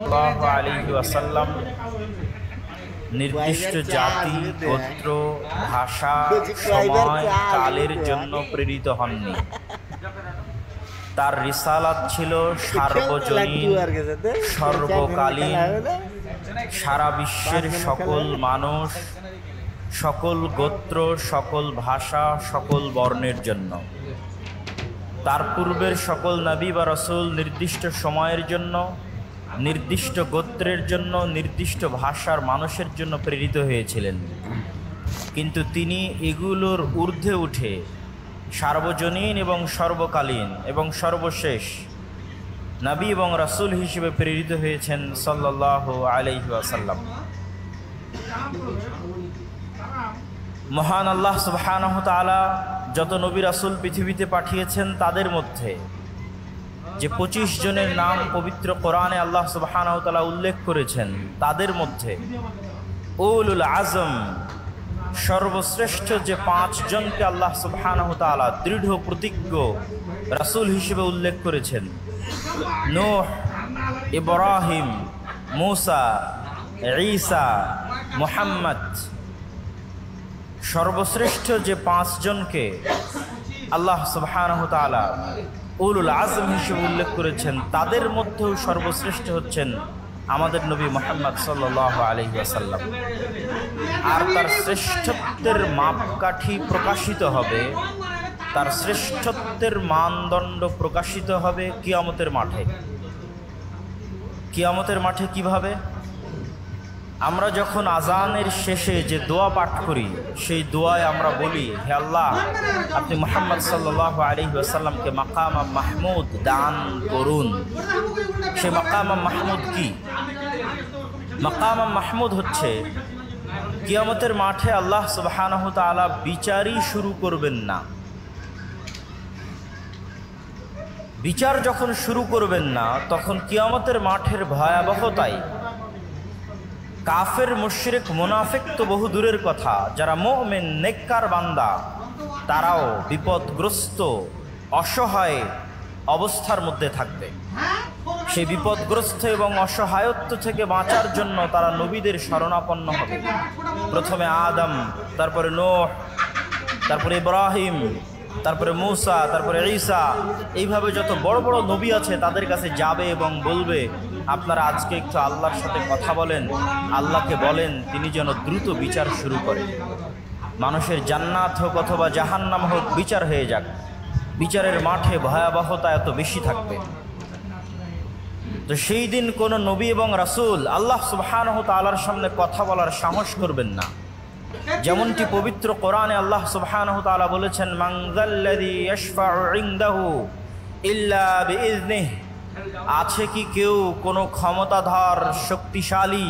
সাল্লাল্লাহু আলাইহি ওয়াসাল্লাম নির্দিষ্ট জাতি, গোত্র, ভাষা, সময়, কালের জন্য প্রেরিত হননি। তার রিসালাত ছিল সার্বজনীন, সর্বকালীন, সারা বিশ্বের সকল মানুষ, সকল গোত্র, সকল ভাষা, সকল বর্ণের জন্য। তার পূর্বের সকল নবী বা রাসূল নির্দিষ্ট সময়ের জন্য, নির্দিষ্ট গোত্রের জন্য, নির্দিষ্ট ভাষার মানুষের জন্য প্রেরিত হয়েছিলেন। কিন্তু তিনি এগুলোর ঊর্ধ্বে উঠে সার্বজনীন এবং সর্বকালীন এবং সর্বশেষ নবী এবং রাসূল হিসেবে প্রেরিত হয়েছেন সাল্লাল্লাহু আলাইহি ওয়াসাল্লাম। মহান আল্লাহ সুবহানাহু ওয়া তাআলা যত নবী রাসূল পৃথিবীতে পাঠিয়েছেন তাদের মধ্যে যে 25 জনের নাম পবিত্র কোরআনে আল্লাহ সুবহানাহু ওয়া তাআলা উল্লেখ করেছেন, তাদের মধ্যে উলুল আজম সর্বশ্রেষ্ঠ যে 5 জনকে আল্লাহ সুবহানাহু ওয়া তাআলা দৃঢ় প্রতিজ্ঞ রাসূল হিসেবে উল্লেখ করেছেন, নূহ, ইব্রাহিম, মূসা, ঈসা, মুহাম্মদ, সর্বশ্রেষ্ঠ যে 5 জনকে আল্লাহ সুবহানাহু ওয়া তাআলা উলুল আজম হিসেবে উল্লেখ করেছেন, তাদের মধ্যেও সর্বশ্রেষ্ঠ হচ্ছেন আমাদের নবী মুহাম্মদ সাল্লাল্লাহু আলাইহি ওয়াসাল্লাম। আর তার শ্রেষ্ঠত্বের মাপকাঠি প্রকাশিত হবে, তার শ্রেষ্ঠত্বের মানদণ্ড প্রকাশিত হবে কিয়ামতের মাঠে। কিয়ামতের মাঠে কিভাবে? আমরা যখন আজানের শেষে যে দোয়া পাঠ করি, সেই দোয়ায় আমরা বলি, হে আল্লাহ, আপনি মুহাম্মদ সাল্লাল্লাহু আলাইহি ওয়াসাল্লামকে মাকাম মাহমুদ দান করুন। সেই মাকাম মাহমুদ কি? মাকাম মাহমুদ হচ্ছে কিয়ামতের মাঠে আল্লাহ সুবহানাহু ওয়া তাআলা বিচারই শুরু করবেন না। বিচার যখন শুরু করবেন না, তখন কিয়ামতের মাঠের ভয়াবহতায় কাফের, মুশরিক, মুনাফিক তো বহু দূরের কথা, যারা মুমিন নেককার বান্দা তারাও বিপদগ্রস্ত, অসহায় অবস্থার মধ্যে থাকবে। সেই বিপদগ্রস্ত এবং অসহায়ত্ব থেকে বাঁচার জন্য তারা নবীদের শরণাপন্ন হবে। প্রথমে আদম, তারপরে নূহ, তারপরে ইব্রাহিম, তারপরে মূসা, তারপরে ঈসা, এইভাবে যত বড় বড় নবী আছে তাদের কাছে যাবে এবং বলবে, আপনারা আজকে একটু আল্লাহর সাথে কথা বলেন, আল্লাহকে বলেন তিনি যেন দ্রুত বিচার শুরু করেন। মানুষের জান্নাত হোক অথবা জাহান্নাম হোক, বিচার হয়ে যাক। বিচারের মাঠে ভয়াবহতা এত বেশি থাকবে। তো সেই দিন কোনো নবী এবং রাসূল আল্লাহ সুবহানাহু ওয়া তাআলার সামনে কথা বলার সাহস করবেন না। যেমনটি পবিত্র কোরআনে আল্লাহ সুবহানাহু ওয়া তাআলা বলেছেন, মান যাল্লাযী ইয়াশফাউ ইনদাহু ইল্লা বিইজনিহি, আছে কি কেউ কোনো ক্ষমতাধর, শক্তিশালী,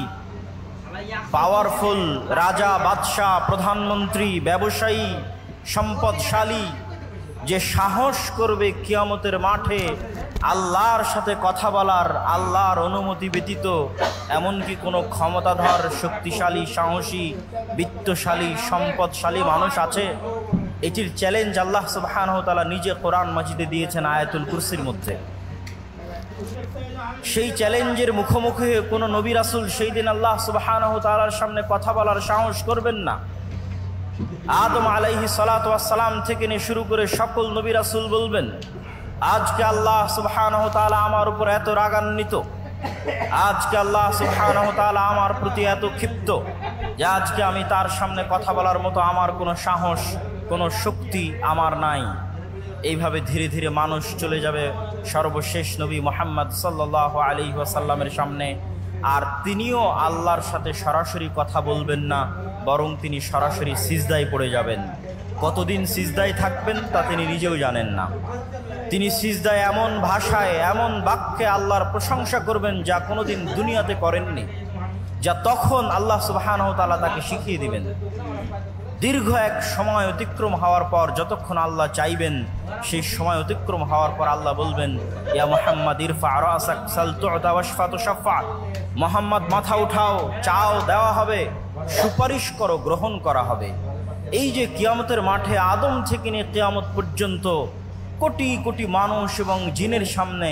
পাওয়ারফুল রাজা, বাদশাহ, প্রধানমন্ত্রী, ব্যবসায়ী, সম্পদশালী যে সাহস করবে কিয়ামতের মাঠে আল্লাহর সাথে কথা বলার, আল্লাহর অনুমতি ব্যতীত? এমনকি কোনো ক্ষমতাধর, শক্তিশালী, সাহসী, বিত্তশালী, সম্পদশালী মানুষ আছে? এটির চ্যালেঞ্জ আল্লাহ সুবহানাহু ওয়া তাআলা নিজে কোরআন মাজিদে দিয়েছেন আয়াতুল কুরসির মধ্যে। সেই চ্যালেঞ্জের মুখোমুখি কোনো নবী রাসূল সেই দিন আল্লাহ সুবহানাহু ওয়া তাআলার সামনে কথা বলার সাহস করবেন না। আদম আলাইহিস সালাতু ওয়াস সালাম থেকে নিয়ে শুরু করে সকল নবী রাসূল বলবেন, আজকে আল্লাহ সুবহানাহু ওয়া তাআলা আমার উপর এত রাগান্বিত, আজকে আল্লাহ সুবহানাহু ওয়া তাআলা আমার প্রতি এত ক্ষিপ্ত যে আজকে আমি তার সামনে কথা বলার মতো আমার কোনো সাহস, কোনো শক্তি আমার নাই। এইভাবে ধীরে ধীরে মানুষ চলে যাবে সর্বশেষ নবী মুহাম্মদ সাল্লাল্লাহু আলাইহি ওয়াসাল্লামের সামনে। আর তিনিও আল্লাহর সাথে সরাসরি কথা বলবেন না, বরং তিনি সরাসরি সিজদায় পড়ে যাবেন। কতদিন সিজদায় থাকবেন তা তিনি নিজেও জানেন না। তিনি সিজদায় এমন ভাষায়, এমন বাক্যে আল্লাহর প্রশংসা করবেন যা কোনোদিন দুনিয়াতে করেননি, যা তখন আল্লাহ সুবহানাহু ওয়া তাআলা তাকে শিখিয়ে দিবেন। দীর্ঘ এক সময় অতিক্রম হওয়ার পর, যতক্ষণ আল্লাহ চাইবেন, সেই সময় অতিক্রম হওয়ার পর আল্লাহ বলবেন, ইয়া মুহাম্মদ ইরফা রাসাক সাল তু'তা ওয়াশফা তুশাফা, মুহাম্মদ মাথা উঠাও, চাও দেওয়া হবে, সুপারিশ করো গ্রহণ করা হবে। এই যে কিয়ামতের মাঠে আদম থেকে নিয়ে কিয়ামত পর্যন্ত কোটি কোটি মানুষ এবং জিনের সামনে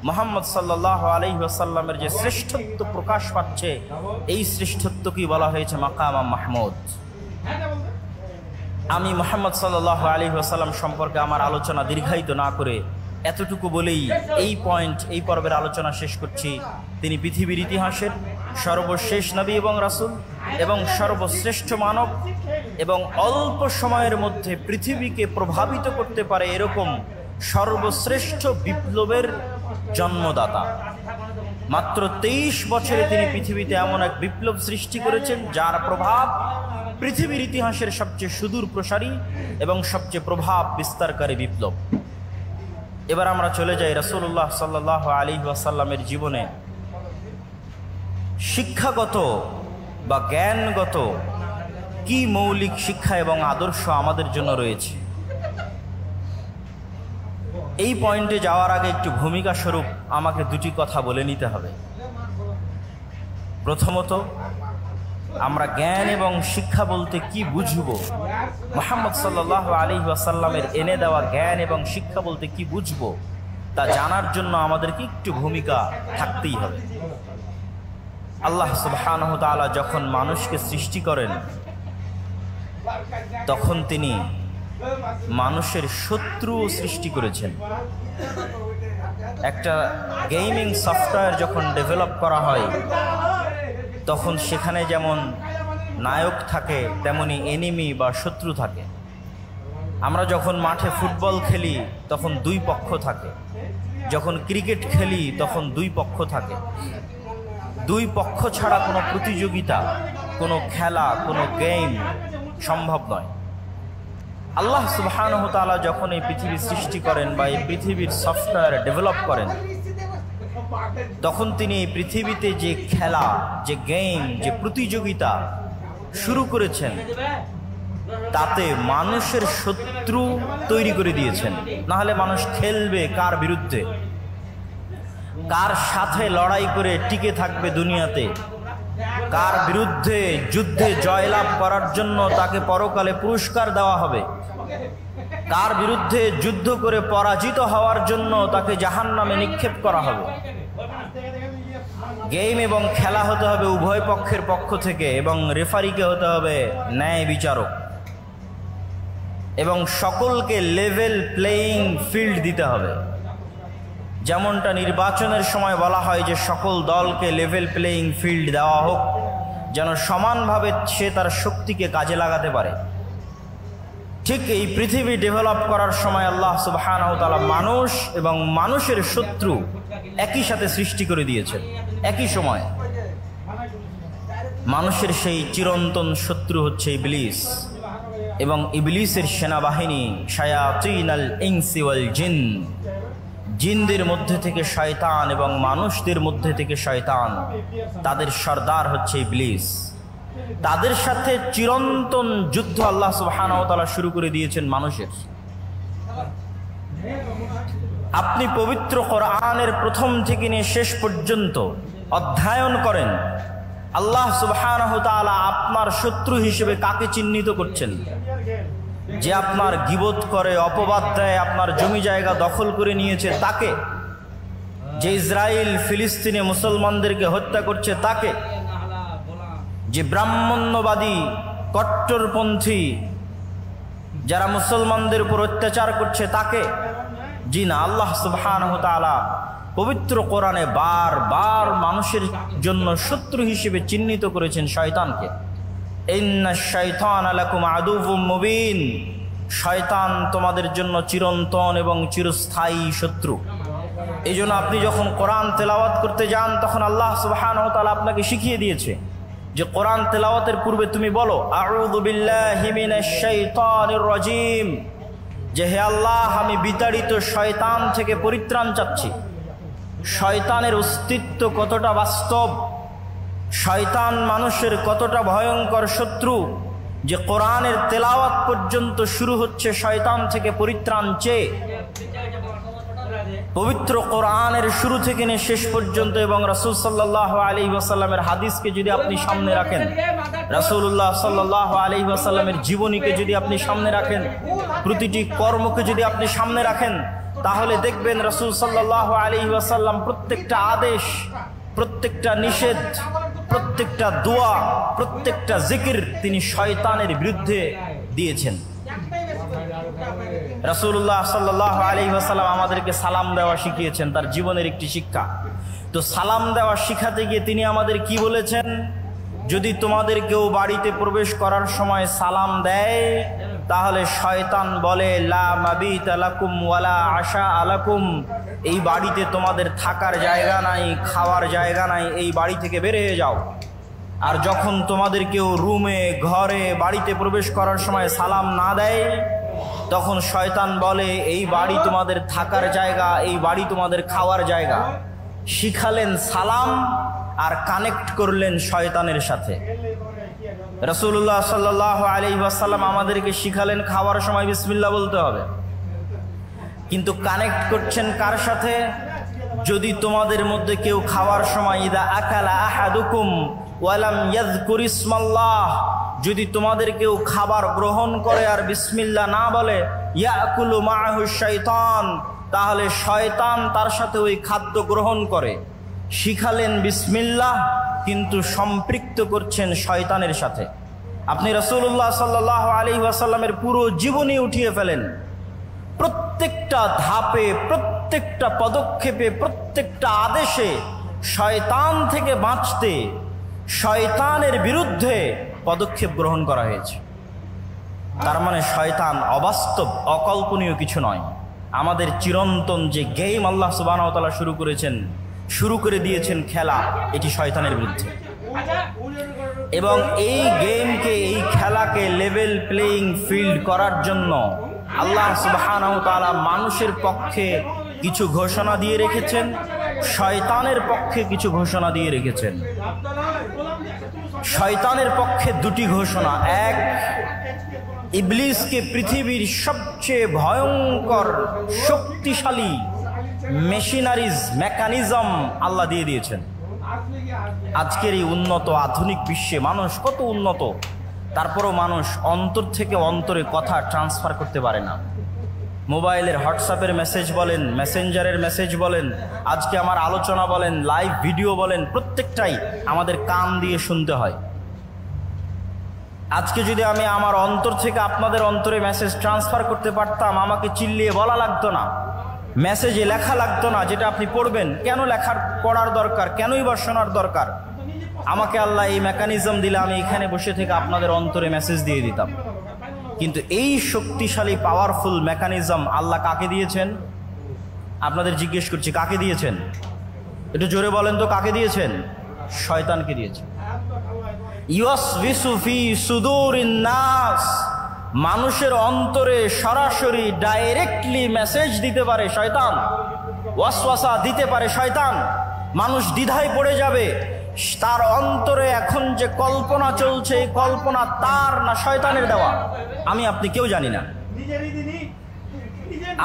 মুহাম্মদ সাল্লাল্লাহু আলাইহি ওয়াসাল্লামের যে শ্রেষ্ঠত্ব প্রকাশ পাচ্ছে, এই শ্রেষ্ঠত্বকেই বলা হয়েছে মাকাম মাহমুদ। আমি মুহাম্মদ সাল্লাল্লাহু আলাইহি ওয়াসাল্লাম সম্পর্কে আমার আলোচনা দীর্ঘায়িত না করে এতটুকু বলেই এই পর্বের আলোচনা শেষ করছি। তিনি পৃথিবীর ইতিহাসের সর্বশেষ নবী এবং রাসূল এবং সর্বশ্রেষ্ঠ মানব, এবং অল্প সময়ের মধ্যে পৃথিবীকে প্রভাবিত করতে পারে এরকম সর্বশ্রেষ্ঠ বিপ্লবের জন্মদাতা। মাত্র 23 বছরে তিনি পৃথিবীতে এমন এক বিপ্লব সৃষ্টি করেছেন যার প্রভাব পৃথিবীর ইতিহাসের সবচেয়ে সুদূর প্রসারী এবং সবচেয়ে প্রভাব বিস্তারকারী বিপ্লব। এবার আমরা চলে যাই রাসূলুল্লাহ সাল্লাল্লাহু আলাইহি ওয়াসাল্লামের জীবনে শিক্ষাগত বা জ্ঞানগত কি মৌলিক শিক্ষা এবং আদর্শ আমাদের জন্য রয়েছে। এই পয়েন্টে যাওয়ার আগে একটু ভূমিকা স্বরূপ আমাকে দুটি কথা বলে নিতে হবে। প্রথমত, আমরা জ্ঞান এবং শিক্ষা বলতে কি বুঝব, মুহাম্মদ সাল্লাল্লাহু আলাইহি ওয়াসাল্লামের এনে দেওয়া জ্ঞান এবং শিক্ষা বলতে কি বুঝব, তা জানার জন্য আমাদেরকে একটু ভূমিকা থাকতেই হবে। আল্লাহ সুবহানাহু ওয়া তাআলা যখন মানুষকে সৃষ্টি করেন, তখন তিনি মানুষের শত্রুও সৃষ্টি করেছেন। একটা গেমিং সফটওয়্যার যখন ডেভেলপ করা হয়, তখন সেখানে যেমন নায়ক থাকে তেমনি এনিমি বা শত্রু থাকে। আমরা যখন মাঠে ফুটবল খেলি তখন দুই পক্ষ থাকে, যখন ক্রিকেট খেলি তখন দুই পক্ষ থাকে। দুই পক্ষ ছাড়া কোনো প্রতিযোগিতা, কোনো খেলা, কোনো গেম সম্ভব নয়। আল্লাহ সুবহানাহু ওয়া তাআলা যখন এই পৃথিবী সৃষ্টি করেন বা এই পৃথিবীর সফটওয়্যার ডেভেলপ করেন, তখন তিনি এই পৃথিবীতে যে খেলা, যে গেম, যে প্রতিযোগিতা শুরু করেছেন, তাতে মানুষের শত্রু তৈরি করে দিয়েছেন। না হলে মানুষ খেলবে কার বিরুদ্ধে, কার সাথে লড়াই করে টিকে থাকবে দুনিয়াতে, কার বিরুদ্ধে যুদ্ধে জয়লাভ করার জন্য তাকে পরকালে পুরস্কার দেওয়া হবে, কার বিরুদ্ধে যুদ্ধ করে পরাজিত হওয়ার জন্য তাকে জাহান্নামে নিক্ষেপ করা হবে। গেম এবং খেলা হতে হবে উভয় পক্ষের পক্ষ থেকে, এবং রেফারিকে হতে হবে ন্যায় বিচারক, এবং সকলকে লেভেল প্লেয়িং ফিল্ড দিতে হবে। যেমনটা নির্বাচনের সময় বলা হয় যে সকল দলকে লেভেল প্লেয়িং ফিল্ড দেওয়া হোক, যেন সমানভাবে সে তার শক্তিকে কাজে লাগাতে পারে। ঠিক এই পৃথিবী ডেভেলপ করার সময় আল্লাহ সুবহানাহু ওয়া তাআলা মানুষ এবং মানুষের শত্রু একই সাথে সৃষ্টি করে দিয়েছেন। একই সময় মানুষের সেই চিরন্তন শত্রু হচ্ছে ইবলিস, এবং ইবলিসের সেনাবাহিনী শায়াতিনাল ইনসি ওয়াল জিন, জিনদের মধ্যে থেকে শয়তান এবং মানুষদের মধ্যে থেকে শয়তান, তাদের সর্দার হচ্ছে ইবলিস। তাদের সাথে চিরন্তন যুদ্ধ আল্লাহ সুবহানাহু ওয়া তাআলা শুরু করে দিয়েছেন মানুষের। আপনি পবিত্র কোরআনের প্রথম থেকে নিয়ে শেষ পর্যন্ত অধ্যয়ন করেন, আল্লাহ সুবহানাহু ওয়া তাআলা আপনার শত্রু হিসেবে কাকে চিহ্নিত করছেন। যে আপনার গীবত করে, অপবাদ দেয়, আপনার জমি জায়গা দখল করে নিয়েছে তাকে, যে ইসরায়েল ফিলিস্তিনে মুসলমানদেরকে হত্যা করছে তাকে, যে ব্রাহ্মণ্যবাদী কট্টরপন্থী যারা মুসলমানদের উপর অত্যাচার করছে তাকে। জি না, আল্লাহ সুবহানাহু ওয়া তাআলা পবিত্র কোরআনে বারবার মানুষের জন্য শত্রু হিসেবে চিহ্নিত করেছেন শয়তানকে। ইন্নাশ শাইতানা লাকুম আদুউম মুবিন, শয়তান তোমাদের জন্য চিরন্তন এবং চিরস্থায়ী শত্রু। এই জন্য আপনি যখন কোরআন তেলাওয়াত করতে যান, তখন আল্লাহ সুবহানাহু ওয়া তাআলা আপনাকে শিখিয়ে দিয়েছে যে কোরআন তেলাওয়াতের পূর্বে তুমি বলো আউযু বিল্লাহি মিনাশ শাইতানির রাজিম, যে হে আল্লাহ, আমি বিতাড়িত শয়তান থেকে পরিত্রাণ চাচ্ছি। শয়তানের অস্তিত্ব কতটা বাস্তব, শয়তান মানুষের কতটা ভয়ঙ্কর শত্রু, যে কোরআনের তেলাওয়াত পর্যন্ত শুরু হচ্ছে শয়তান থেকে পরিত্রাণ চেয়ে। পবিত্র কোরআনের শুরু থেকে নিয়ে শেষ পর্যন্ত এবং রাসূল সাল্লাল্লাহু আলাইহি ওয়াসাল্লামের হাদিসকে যদি আপনি সামনে রাখেন, রাসূলুল্লাহ সাল্লাল্লাহু আলাইহি ওয়াসাল্লামের জীবনীকে যদি আপনি সামনে রাখেন, প্রতিটি কর্মকে যদি আপনি সামনে রাখেন, তাহলে দেখবেন রাসূল সাল্লাল্লাহু আলাইহি ওয়াসাল্লাম প্রত্যেকটা আদেশ, প্রত্যেকটা নিষেধ, প্রত্যেকটা দোয়া, প্রত্যেকটা জিকির তিনি শয়তানের বিরুদ্ধে দিয়েছেন। রাসূলুল্লাহ সাল্লাল্লাহু আলাইহি ওয়াসাল্লাম আমাদেরকে সালাম দেওয়া শিখিয়েছেন, তার জীবনের একটি শিক্ষা। তো সালাম দেওয়া শিখাতে গিয়ে তিনি আমাদের কি বলেছেন? যদি তোমাদের কেউ বাড়িতে প্রবেশ করার সময় সালাম দেয়, তাহলে শয়তান বলে লা মাবিতা লাকুম ওয়ালা আশা আলাকুম, এই বাড়িতে তোমাদের থাকার জায়গা নাই, খাওয়ার জায়গা নাই, এই বাড়ি থেকে বের হয়ে যাও। আর যখন তোমাদের কেউ রুমে, ঘরে, বাড়িতে প্রবেশ করার সময় সালাম না দেয়, তখন শয়তান বলে এই বাড়ি তোমাদের থাকার জায়গা, এই বাড়ি তোমাদের খাওয়ার জায়গা। শিখালেন সালাম আর কানেক্ট করলেন শয়তানের সাথে। রাসূলুল্লাহ সাল্লাল্লাহু আলাইহি ওয়াসাল্লাম আমাদেরকে শিখালেন খাওয়ার সময় বিসমিল্লাহ বলতে হবে, কিন্তু কানেক্ট করছেন কার সাথে? যদি তোমাদের মধ্যে কেউ খাওয়ার সময় ইদা আকালা আহাদুকুম ওয়ালাম ইয়াযকুর ইসমাল্লাহ, যদি তোমাদের কেউ খাবার গ্রহণ করে আর বিসমিল্লাহ না বলে, ইয়াকুলু মাআহু শাইতান, তাহলে শয়তান তার সাথে ওই খাদ্য গ্রহণ করে। শিখালেন বিসমিল্লাহ, কিন্তু সম্পৃক্ত করছেন শয়তানের সাথে। আপনি রাসূলুল্লাহ সাল্লাল্লাহু আলাইহি ওয়াসাল্লামের পুরো জীবনী উঠিয়ে ফেলেন, প্রত্যেকটা ধাপে, প্রত্যেকটা পদক্ষেপে, প্রত্যেকটা আদেশে শয়তান থেকে বাঁচতে, শয়তানের বিরুদ্ধে পদক্ষেপ গ্রহণ করা হয়েছে। তার মানে শয়তান অবাস্তব, অকল্পনীয় কিছু নয়। আমাদের চিরন্তন যে গেম আল্লাহ সুবহানাহু ওয়া তাআলা শুরু করেছেন, শুরু করে দিয়েছেন খেলা, এটি শয়তানের বিরুদ্ধে। এবং এই গেমকে, এই খেলাকে লেভেল প্লেইং ফিল্ড করার জন্য আল্লাহ সুবহানাহু ওয়া তাআলা মানুষের পক্ষে কিছু ঘোষণা দিয়ে রেখেছেন, শয়তানের পক্ষে কিছু ঘোষণা দিয়ে রেখেছেন। শয়তানের পক্ষে দুটি ঘোষণা। এক, ইবলিসকে পৃথিবীর সবচেয়ে ভয়ঙ্কর শক্তিশালী মেশিনারিজ, মেকানিজম আল্লাহ দিয়ে দিয়েছেন। আজকের এই উন্নত আধুনিক বিশ্বে মানুষ কত উন্নত, তারপরও মানুষ অন্তর থেকে অন্তরে কথা ট্রান্সফার করতে পারে না। মোবাইলের হোয়াটসঅ্যাপের মেসেজ বলেন, মেসেঞ্জারের মেসেজ বলেন, আজকে আমার আলোচনা বলেন, লাইভ ভিডিও বলেন, প্রত্যেকটাই আমাদের কান দিয়ে শুনতে হয়। আজকে যদি আমি আমার অন্তর থেকে আপনাদের অন্তরে মেসেজ ট্রান্সফার করতে পারতাম, আমাকে চিল্লিয়ে বলা লাগতো না, মেসেজে লেখা লাগতো না যেটা আপনি পড়বেন। কেন পড়ার দরকার? কেনই বা শোনার দরকার? আমাকে আল্লাহ এই মেকানিজম দিলে আমি এখানে বসে থেকে আপনাদের অন্তরে মেসেজ দিয়ে দিতাম। কিন্তু এই শক্তিশালী পাওয়ারফুল মেকানিজম আল্লাহ কাকে দিয়েছেন? আপনাদের জিজ্ঞেস করছি, কাকে দিয়েছেন? একটু জোরে বলেন তো, কাকে দিয়েছেন? শয়তানকে দিয়েছেন। ইউসবিসু ফি সুদুরিন নাস, মানুষের অন্তরে সরাসরি ডাইরেক্টলি মেসেজ দিতে পারে শয়তান, ওয়াসওয়াসা দিতে পারে শয়তান। মানুষ দ্বিধায় পড়ে যাবে, তার অন্তরে এখন যে কল্পনা চলছে, এই কল্পনা তার না শয়তানের দেওয়া, আমি আপনি কেউ জানি না।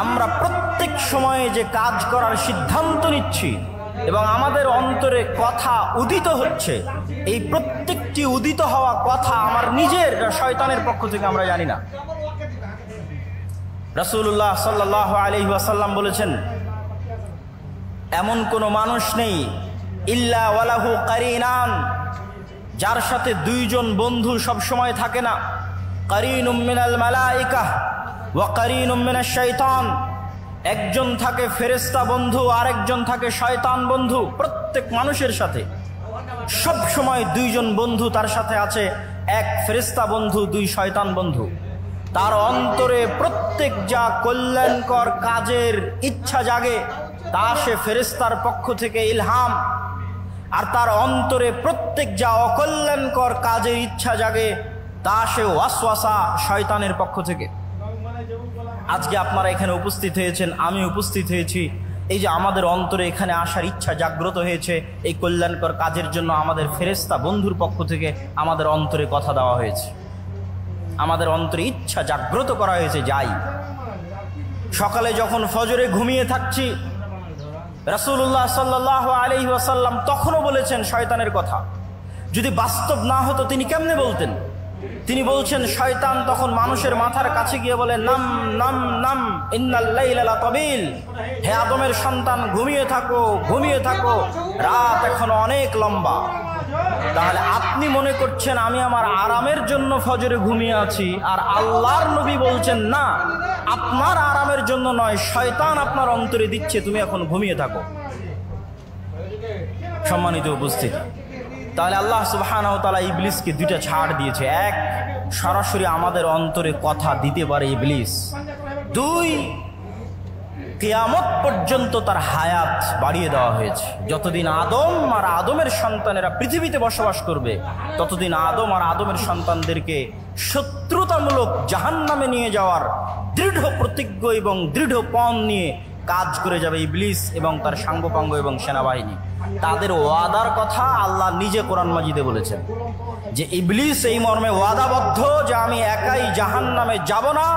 আমরা প্রত্যেক সময়ে যে কাজ করার সিদ্ধান্ত নিচ্ছি এবং আমাদের অন্তরে কথা উদিত হচ্ছে, এই প্রত্যেকটি উদিত হওয়া কথা আমার নিজের শয়তানের পক্ষ থেকে আমরা জানি না। রাসূলুল্লাহ সাল্লাল্লাহু আলাইহি ওয়াসাল্লাম বলেছেন, এমন কোনো মানুষ নেই ইল্লা ওয়ালাহু কারিনান, যার সাথে দুইজন বন্ধু সব সময় থাকে না। কারিনুম মিনাল মালাইকা ওয়া কারিনুম মিনাশ শাইতান, একজন থাকে ফেরেশতা বন্ধু, আরেকজন থাকে শয়তান বন্ধু। প্রত্যেক মানুষের সাথে সব সময় দুইজন বন্ধু তার সাথে আছে, এক ফেরেশতা বন্ধু, দুই শয়তান বন্ধু। তার অন্তরে প্রত্যেক যা কল্যাণকর কাজের ইচ্ছা জাগে, তা সে ফেরেশতার পক্ষ থেকে ইলহাম, আর তার অন্তরে প্রত্যেক যা অকল্যাণকর কাজের ইচ্ছা জাগে, তা সে ওয়াসওয়াসা, শয়তানের পক্ষ থেকে। আজকে আপনারা এখানে উপস্থিত হয়েছেন, আমি উপস্থিত হয়েছি, এই যে আমাদের অন্তরে এখানে আসার ইচ্ছা জাগ্রত হয়েছে, এই কল্যাণকর কাজের জন্য আমাদের ফেরেশতা বন্ধুর পক্ষ থেকে আমাদের অন্তরে কথা দেওয়া হয়েছে, আমাদের অন্তরে ইচ্ছা জাগ্রত করা হয়েছে। যাই সকালে যখন ফজরে ঘুমিয়ে থাকছি, রাসূলুল্লাহ সাল্লাল্লাহু আলাইহি ওয়াসাল্লাম তখনও বলেছেন শয়তানের কথা। যদি বাস্তব না হতো তিনি কেমনে বলতেন? তিনি বলছেন, শয়তান তখন মানুষের মাথার কাছে গিয়ে বলে, নাম নাম নাম ইন্নাল লাইলা লাতাবিল, হে আদমের সন্তান ঘুমিয়ে থাকো, ঘুমিয়ে থাকো, রাত এখনো অনেক লম্বা। তাহলে আপনি মনে করছেন আমি আমার আরামের জন্য ফজরে ঘুমিয়ে আছি, আর আল্লাহর নবী বলছেন না, আপনার আরামের জন্য নয়, শয়তান আপনার অন্তরে দিচ্ছে তুমি এখন ঘুমিয়ে থাকো। সম্মানিত উপস্থিতি, তাহলে আল্লাহ সুবহানাহু ওয়া তাআলা ইবলিসকে দুইটা ছাড় দিয়েছে। এক, সরাসরি আমাদের অন্তরে কথা দিতে পারে ইবলিস। দুই, কিয়ামত পর্যন্ত তার হায়াত বাড়িয়ে দেওয়া হয়েছে। যতদিন আদম আর আদমের সন্তানেরা পৃথিবীতে বসবাস করবে, ততদিন আদম আর আদমের সন্তানদেরকে শত্রুতামূলক জাহান্নামে নিয়ে যাওয়ার দৃঢ় প্রতিজ্ঞ এবং দৃঢ় পণ নিয়ে কাজ করে যাবে ইবলিস এবং তার সাঙ্গপাঙ্গ এবং সেনাবাহিনী। তাদের ওয়াদার কথা আল্লাহ নিজে কোরআন মাজিদে বলেছেন যে ইবলিস এই মর্মে ওয়াদাবদ্ধ যে আমি একাই জাহান্নামে যাব না,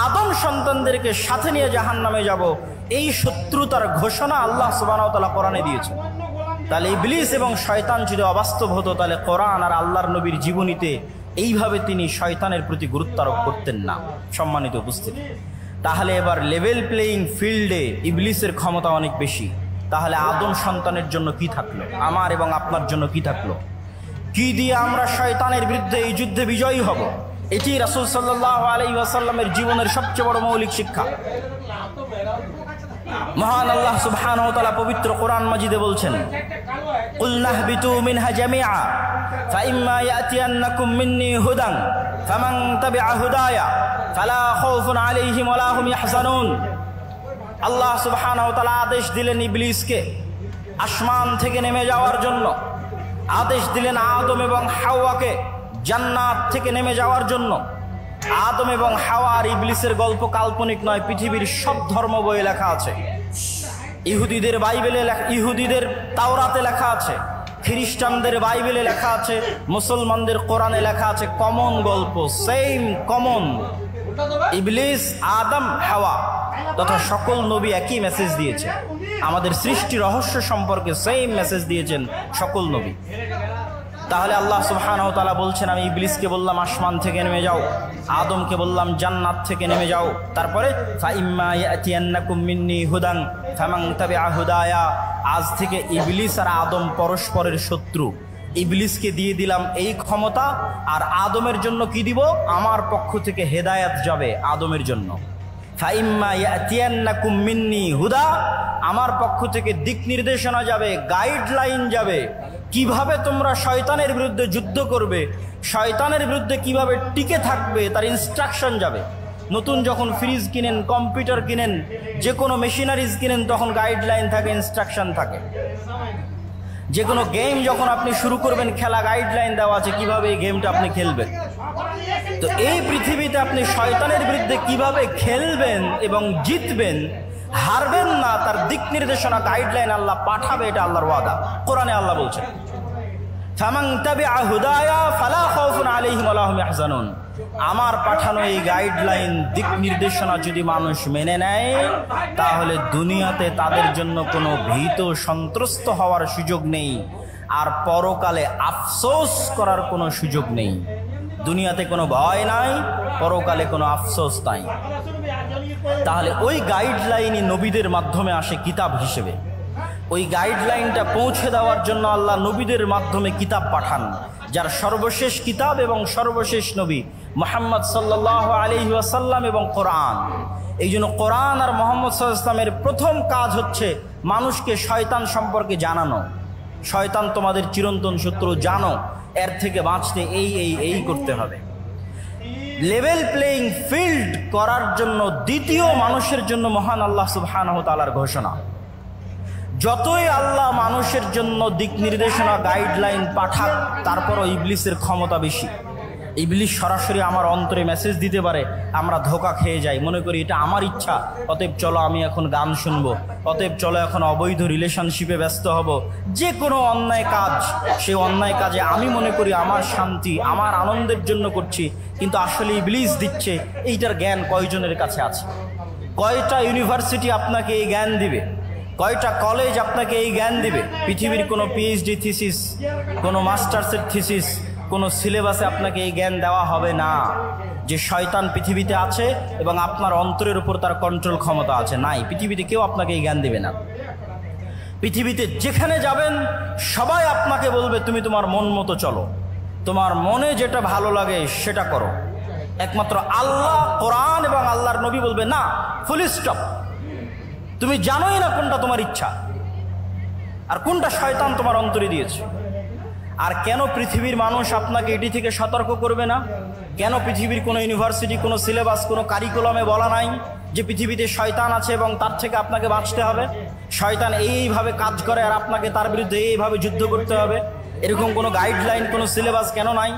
আদম সন্তানদেরকে সাথে নিয়ে জাহান্নামে যাব। এই শত্রুতার ঘোষণা আল্লাহ সুবহানাহু ওয়া তাআলা কোরআনে দিয়েছেন। তাহলে ইবলিস এবং শয়তান যদি অবাস্তব হতো, তাহলে কোরআন আর আল্লাহর নবীর জীবনীতে এইভাবে তিনি শয়তানের প্রতি গুরুত্ব আরোপ করতেন না। সম্মানিত উপস্থিতি, তাহলে এবার লেভেল প্লেয়িং ফিল্ডে ইবলিসের ক্ষমতা অনেক বেশি। তাহলে আদম সন্তানের জন্য কি থাকলো, আমার এবং আপনার জন্য কি থাকলো? কি দিয়ে আমরা শয়তানের বিরুদ্ধে এই যুদ্ধে বিজয়ী হব? এটি রাসূল সাল্লাল্লাহু আলাইহি ওয়াসাল্লামের জীবনের সবচেয়ে বড় মৌলিক শিক্ষা। মহান আল্লাহ সুবহানাহু ওয়া তাআলা পবিত্র কোরআন মাজিদে বলছেন, কুল নাহবিতু মিনহা জামিআ ফাইম্মা ইয়াতিয়ান্নাকুম মিন্নী হুদান ফামান তাবিআ হুদায়া ফালা খাউফুন আলাইহিম ওয়ালা হুম ইয়াহজানুন। আল্লাহ সুবহানাহু ওয়া তাআলা আদেশ দিলেন ইবলিসকে আসমান থেকে নেমে যাওয়ার জন্য, আদেশ দিলেন আদম এবং হাওয়াকে জান্নাত থেকে নেমে যাওয়ার জন্য। আদম এবং হাওয়া আর ইবলিসের গল্প কাল্পনিক নয়, পৃথিবীর সব ধর্ম বইয়ে লেখা আছে। ইহুদিদের বাইবেলে, ইহুদিদের তাওরাতে লেখা আছে, খ্রিস্টানদের বাইবেলে লেখা আছে, মুসলমানদের কোরআনে লেখা আছে। কমন গল্প, সেম কমন। ইবলিস, আদম, হাওয়া তথা সকল নবী একই মেসেজ দিয়েছে। আমাদের সৃষ্টি রহস্য সম্পর্কে সেম মেসেজ দিয়েছেন সকল নবী। তাহলে আল্লাহ সুবহানাহু ওয়া তাআলা বলছেন, আমি ইবলিসকে বললাম আসমান থেকে নেমে যাও, আদমকে বললাম জান্নাত থেকে নেমে যাও। তারপরে ফাইম্মা ইয়াতিয়ান্নাকুম মিন্নী হুদান ফামান তাবিআ হুদায়া, আজ থেকে ইবলিস আর আদম পরস্পরের শত্রু। ইবলিসকে দিয়ে দিলাম এই ক্ষমতা, আর আদমের জন্য কি দিব? আমার পক্ষ থেকে হেদায়েত যাবে আদমের জন্য। ফাইম্মা ইয়াতিয়ান্নাকুম মিন্নী হুদা, আমার পক্ষ থেকে দিক নির্দেশনা যাবে, গাইডলাইন যাবে, কিভাবে তোমরা শয়তানের বিরুদ্ধে যুদ্ধ করবে, শয়তানের বিরুদ্ধে কিভাবে টিকে থাকবে তার ইনস্ট্রাকশন যাবে। নতুন যখন ফ্রিজ কিনেন, কম্পিউটার কিনেন, যে কোনো মেশিনারিজ কিনেন, তখন গাইডলাইন থাকে, ইনস্ট্রাকশন থাকে। যে কোনো গেম যখন আপনি শুরু করবেন খেলা, গাইডলাইন দেওয়া আছে কিভাবে এই গেমটা আপনি খেলবেন। তো এই পৃথিবীতে আপনি শয়তানের বিরুদ্ধে কিভাবে খেলবেন এবং জিতবেন, হারবেন না, তার দিক নির্দেশনা, গাইডলাইন আল্লাহ পাঠাবে। এটা আল্লাহর ওয়াদা। কোরআনে আল্লাহ বলছেন, ফামান তাবিআ হুদায়া ফালা খাউফুন আলাইহিম ওয়ালা হুম ইয়াহজানুন। আমার পাঠানো এই গাইডলাইন, দিক নির্দেশনা যদি মানুষ মেনে নেয়, তাহলে দুনিয়াতে তাদের জন্য কোনো ভীত সন্ত্রস্ত হওয়ার সুযোগ নেই, আর পরকালে আফসোস করার কোনো সুযোগ নেই। দুনিয়াতে কোনো ভয় নাই, পরকালে কোনো আফসোস নাই। তাহলে ওই গাইডলাইনই নবীদের মাধ্যমে আসে কিতাব হিসেবে। ওই গাইডলাইনটা পৌঁছে দেওয়ার জন্য আল্লাহ নবীদের মাধ্যমে কিতাব পাঠান, যার সর্বশেষ কিতাব এবং সর্বশেষ নবী মুহাম্মদ সাল্লাল্লাহু আলাইহি ওয়াসাল্লাম এবং কোরআন। এই জন্য কোরআন আর মুহাম্মদ সাল্লাল্লাহু আলাইহি ওয়াসাল্লামের প্রথম কাজ হচ্ছে মানুষকে শয়তান সম্পর্কে জানানো। শয়তান তোমাদের চিরন্তন শত্রু, জানো, এর থেকে বাঁচতে এই এই এই করতে হবে। লেভেল প্লেয়িং ফিল্ড করার জন্য দ্বিতীয় মানুষের জন্য মহান আল্লাহ সুবহানাহু ওয়া তাআলার ঘোষণা। যতই আল্লাহ মানুষের জন্য দিক নির্দেশনা, গাইডলাইন পাঠাক, তারপরও ইবলিসের ক্ষমতা বেশি। ইবলিস সরাসরি আমার অন্তরে মেসেজ দিতে পারে, আমরা ধোঁকা খেয়ে যাই, মনে করি এটা আমার ইচ্ছা, অতএব চলো আমি এখন গান শুনবো, অতএব চলো এখন অবৈধ রিলেশনশিপে ব্যস্ত হব। যে কোনো অন্যায় কাজ, সেই অন্যায় কাজে আমি মনে করি আমার শান্তি, আমার আনন্দের জন্য করছি, কিন্তু আসলে ইবলিস দিচ্ছে। এইটার জ্ঞান কয়জনের কাছে আছে? কয়টা ইউনিভার্সিটি আপনাকে এই জ্ঞান দিবে? কয়টা কলেজ আপনাকে এই জ্ঞান দিবে? পৃথিবীর কোনো পিএইচডি থিসিস, কোনো মাস্টার্সের থিসিস, কোনো সিলেবাসে আপনাকে এই জ্ঞান দেওয়া হবে না যে শয়তান পৃথিবীতে আছে এবং আপনার অন্তরের উপর তার কন্ট্রোল ক্ষমতা আছে। নাই, পৃথিবীতে কেউ আপনাকে এই জ্ঞান দেবে না। পৃথিবীতে যেখানে যাবেন সবাই আপনাকে বলবে তুমি তোমার মন মতো চলো, তোমার মনে যেটা ভালো লাগে সেটা করো। একমাত্র আল্লাহ, কোরআন এবং আল্লাহর নবী বলবে না, ফুল স্টপ। তুমি জানোই না কোনটা তোমার ইচ্ছা আর কোনটা শয়তান তোমার অন্তরে দিয়েছে। আর কেন পৃথিবীর মানুষ আপনাকে এটি থেকে সতর্ক করবে না? কেন পৃথিবীর কোনো ইউনিভার্সিটি, কোনো সিলেবাস, কোনো কারিকুলামে বলা নাই যে পৃথিবীতে শয়তান আছে এবং তার থেকে আপনাকে বাঁচতে হবে? শয়তান এইভাবে কাজ করে আর আপনাকে তার বিরুদ্ধে এইভাবে যুদ্ধ করতে হবে, এরকম কোনো গাইডলাইন, কোনো সিলেবাস কেন নাই?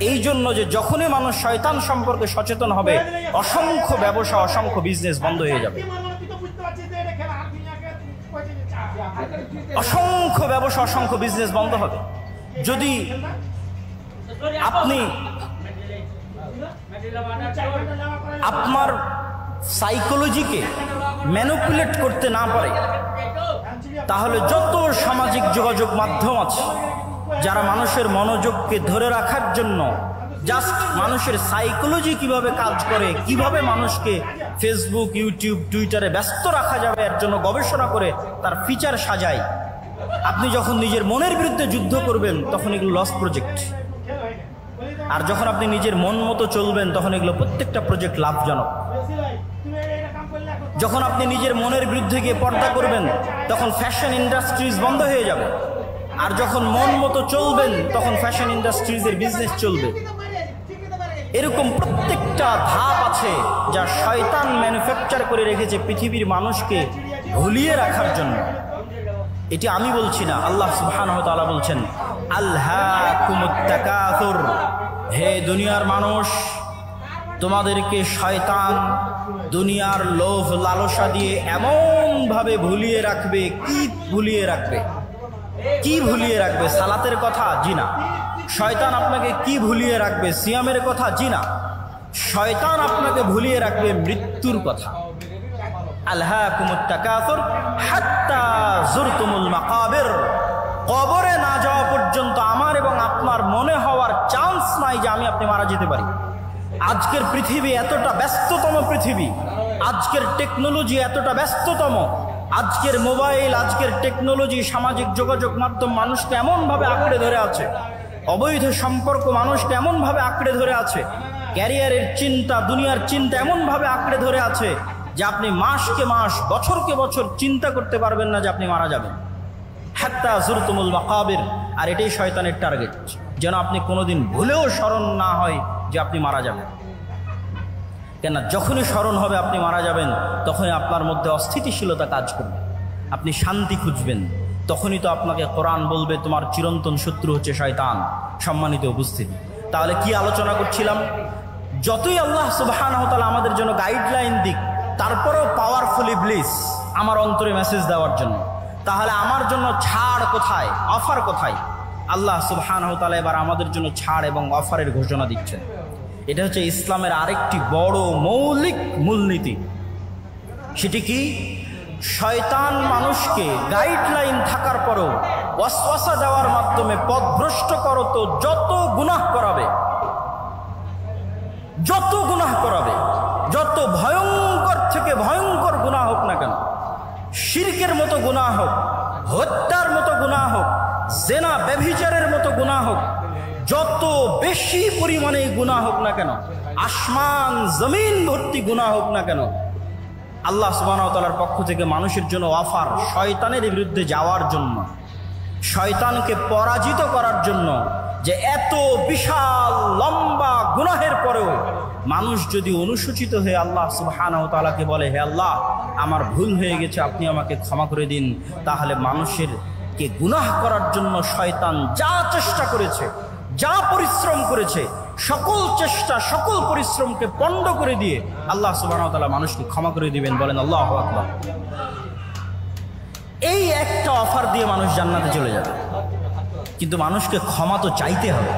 এই জন্য যে যখনই মানুষ শয়তান সম্পর্কে সচেতন হবে, অসংখ্য ব্যবসা, অসংখ্য বিজনেস বন্ধ হয়ে যাবে। অসংখ্য ব্যবসা, অসংখ্য বিজনেস বন্ধ হবে যদি আপনি আপনার সাইকোলজিকে ম্যানিপুলেট করতে না পারে। তাহলে যত সামাজিক যোগাযোগ মাধ্যম আছে যারা মানুষের মনোযোগকে ধরে রাখার জন্য জাস্ট মানুষের সাইকোলজি কিভাবে কাজ করে, কিভাবে মানুষকে ফেসবুক, ইউটিউব, টুইটারে ব্যস্ত রাখা যাবে এর জন্য গবেষণা করে তার ফিচার সাজায়, আপনি যখন নিজের মনের বিরুদ্ধে যুদ্ধ করবেন তখন এগুলো লস প্রজেক্ট। আর যখন আপনি নিজের মন মতো চলবেন তখন এগুলো প্রত্যেকটা প্রজেক্ট লাভজনক। যখন আপনি নিজের মনের বিরুদ্ধে গিয়ে পর্দা করবেন তখন ফ্যাশন ইন্ডাস্ট্রিজ বন্ধ হয়ে যাবে। আর যখন মন মতো চলবেন তখন ফ্যাশন ইন্ডাস্ট্রিজের বিজনেস চলবে। এরকম প্রত্যেকটা ধাপ আছে যা শয়তান ম্যানুফ্যাকচার করে রেখেছে পৃথিবীর মানুষকে ভুলিয়ে রাখার জন্য। এটি আমি বলছি না, আল্লাহ সুবহানাহু ওয়া তাআলা বলছেন, আলহাকুমুত তাকাসুর, হে দুনিয়ার মানুষ, তোমাদেরকে শয়তান দুনিয়ার লোভ লালসা দিয়ে এমনভাবে ভুলিয়ে রাখবে। কি ভুলিয়ে রাখবে? কি ভুলিয়ে রাখবে? সালাতের কথা? জি না। শয়তান আপনাকে কি ভুলিয়ে রাখবে? সিয়ামের কথা? জি না। শয়তান আপনাকে ভুলিয়ে রাখবে মৃত্যুর কথা। আলহাকুমুত তাকাসুর হাত্তা যুরতুমুল মাকাবির, কবরে না যাওয়া পর্যন্ত আমার এবং আপনার মনে হওয়ার চান্স নাই যে আমি আপনি মারা যেতে পারি। আজকের পৃথিবী এতটা ব্যস্ততম পৃথিবী, আজকের টেকনোলজি এতটা ব্যস্ততম, আজকের মোবাইল, আজকের টেকনোলজি, সামাজিক যোগাযোগ মাধ্যম মানুষকে এমনভাবে আঁকড়ে ধরে আছে, অবৈধ সম্পর্ক মানুষকে এমনভাবে আঁকড়ে ধরে আছে, ক্যারিয়ারের চিন্তা, দুনিয়ার চিন্তা এমনভাবে আঁকড়ে ধরে আছে যে আপনি মাসকে মাস, বছরকে বছর চিন্তা করতে পারবেন না যে আপনি মারা যাবেন। হাত্তা যুরতুমুল মাকাবির। আর এটাই শয়তানের টার্গেট, যেন আপনি কোনোদিন ভুলেও স্মরণ না হয় যে আপনি মারা যাবেন। কেন? যখনই স্মরণ হবে আপনি মারা যাবেন তখনই আপনার মধ্যে অস্থিতিশীলতা কাজ করবে, আপনি শান্তি খুঁজবেন। তখনই তো আপনাকে কোরআন বলবে তোমার চিরন্তন শত্রু হচ্ছে শয়তান। সম্মানিত উপস্থিতি, তাহলে কি আলোচনা করছিলাম? যতই আল্লাহ সুবহানাহু ওয়া তাআলা আমাদের জন্য গাইডলাইন দিক, তারপরেও পাওয়ারফুল ইবলিস আমার অন্তরে মেসেজ দেওয়ার জন্য। তাহলে আমার জন্য ছাড় কোথায়, অফার কোথায়? আল্লাহ সুবহানাহু ওয়া তাআলা এবার আমাদের জন্য ছাড় এবং অফারের ঘোষণা দিচ্ছেন। এটা হচ্ছে ইসলামের আরেকটি বড় মৌলিক মূলনীতি। সেটি কি? শয়তান মানুষকে গাইডলাইন থাকার পরেও ওয়াসওয়াসা দেওয়ার মাধ্যমে পথভ্রষ্ট করতো যত গুনাহ করাবে, যত গুনাহ করাবে, যত ভয়ঙ্কর থেকে ভয়ঙ্কর গুনাহ হোক না কেন, শিরকের মতো গুনাহ হোক, হত্যার মতো গুনাহ হোক, জেনা ব্যভিচারের মতো গুনাহ হোক, যত বেশি পরিমাণে গুনাহ হোক না কেন, আসমান জমিন ভর্তি গুনাহ হোক না কেন, আল্লাহ সুবহানাহু ওয়া তাআলার পক্ষ থেকে মানুষের জন্য অফার শয়তানের বিরুদ্ধে যাওয়ার জন্য, শয়তানকে পরাজিত করার জন্য। যে এত বিশাল লম্বা গুনাহের পরেও মানুষ যদি অনুসূচিত হয়ে আল্লাহ সুবহানাহু ওয়া তাআলাকে বলে, হে আল্লাহ আমার ভুল হয়ে গেছে, আপনি আমাকে ক্ষমা করে দিন, তাহলে মানুষের কে গুনাহ করার জন্য শয়তান যা চেষ্টা করেছে, যা পরিশ্রম করেছে, সকল চেষ্টা, সকল পরিশ্রমকে পণ্ড করে দিয়ে আল্লাহ সুবহানাহু ওয়া তাআলা মানুষকে ক্ষমা করে দিবেন। বলেন আল্লাহু আকবার। এই একটা অফার দিয়ে মানুষ জান্নাতে চলে যাবে, কিন্তু মানুষকে ক্ষমা তো চাইতে হবে।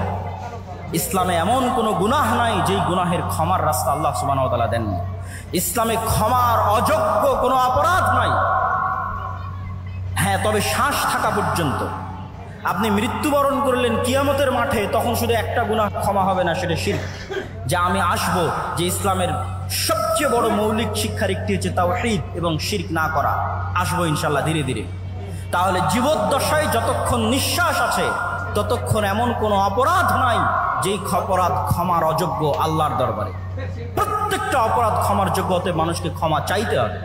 ইসলামে এমন কোনো গুনাহ নাই যেই গুনাহের ক্ষমার রাস্তা আল্লাহ সুবহানাহু ওয়া তাআলা দেননি। ইসলামে ক্ষমার অযোগ্য কোনো অপরাধ নাই। হ্যাঁ, তবে শ্বাস থাকা পর্যন্ত আপনি মৃত্যুবরণ করলেন কিয়ামতের মাঠে, তখন শুধু একটা গুনাহ ক্ষমা হবে না, সেটা শিরক। যা আমি আসব, যে ইসলামের সবচেয়ে বড় মৌলিক শিক্ষার একটি হচ্ছে তাওহীদ এবং শিরক না করা, আসবো ইনশাল্লাহ ধীরে ধীরে। তাহলে জীবদ্দশায় যতক্ষণ নিঃশ্বাস আছে ততক্ষণ এমন কোনো অপরাধ নাই যেই অপরাধ ক্ষমার অযোগ্য আল্লাহর দরবারে। প্রত্যেকটা অপরাধ ক্ষমার যোগ্যতে মানুষকে ক্ষমা চাইতে হবে।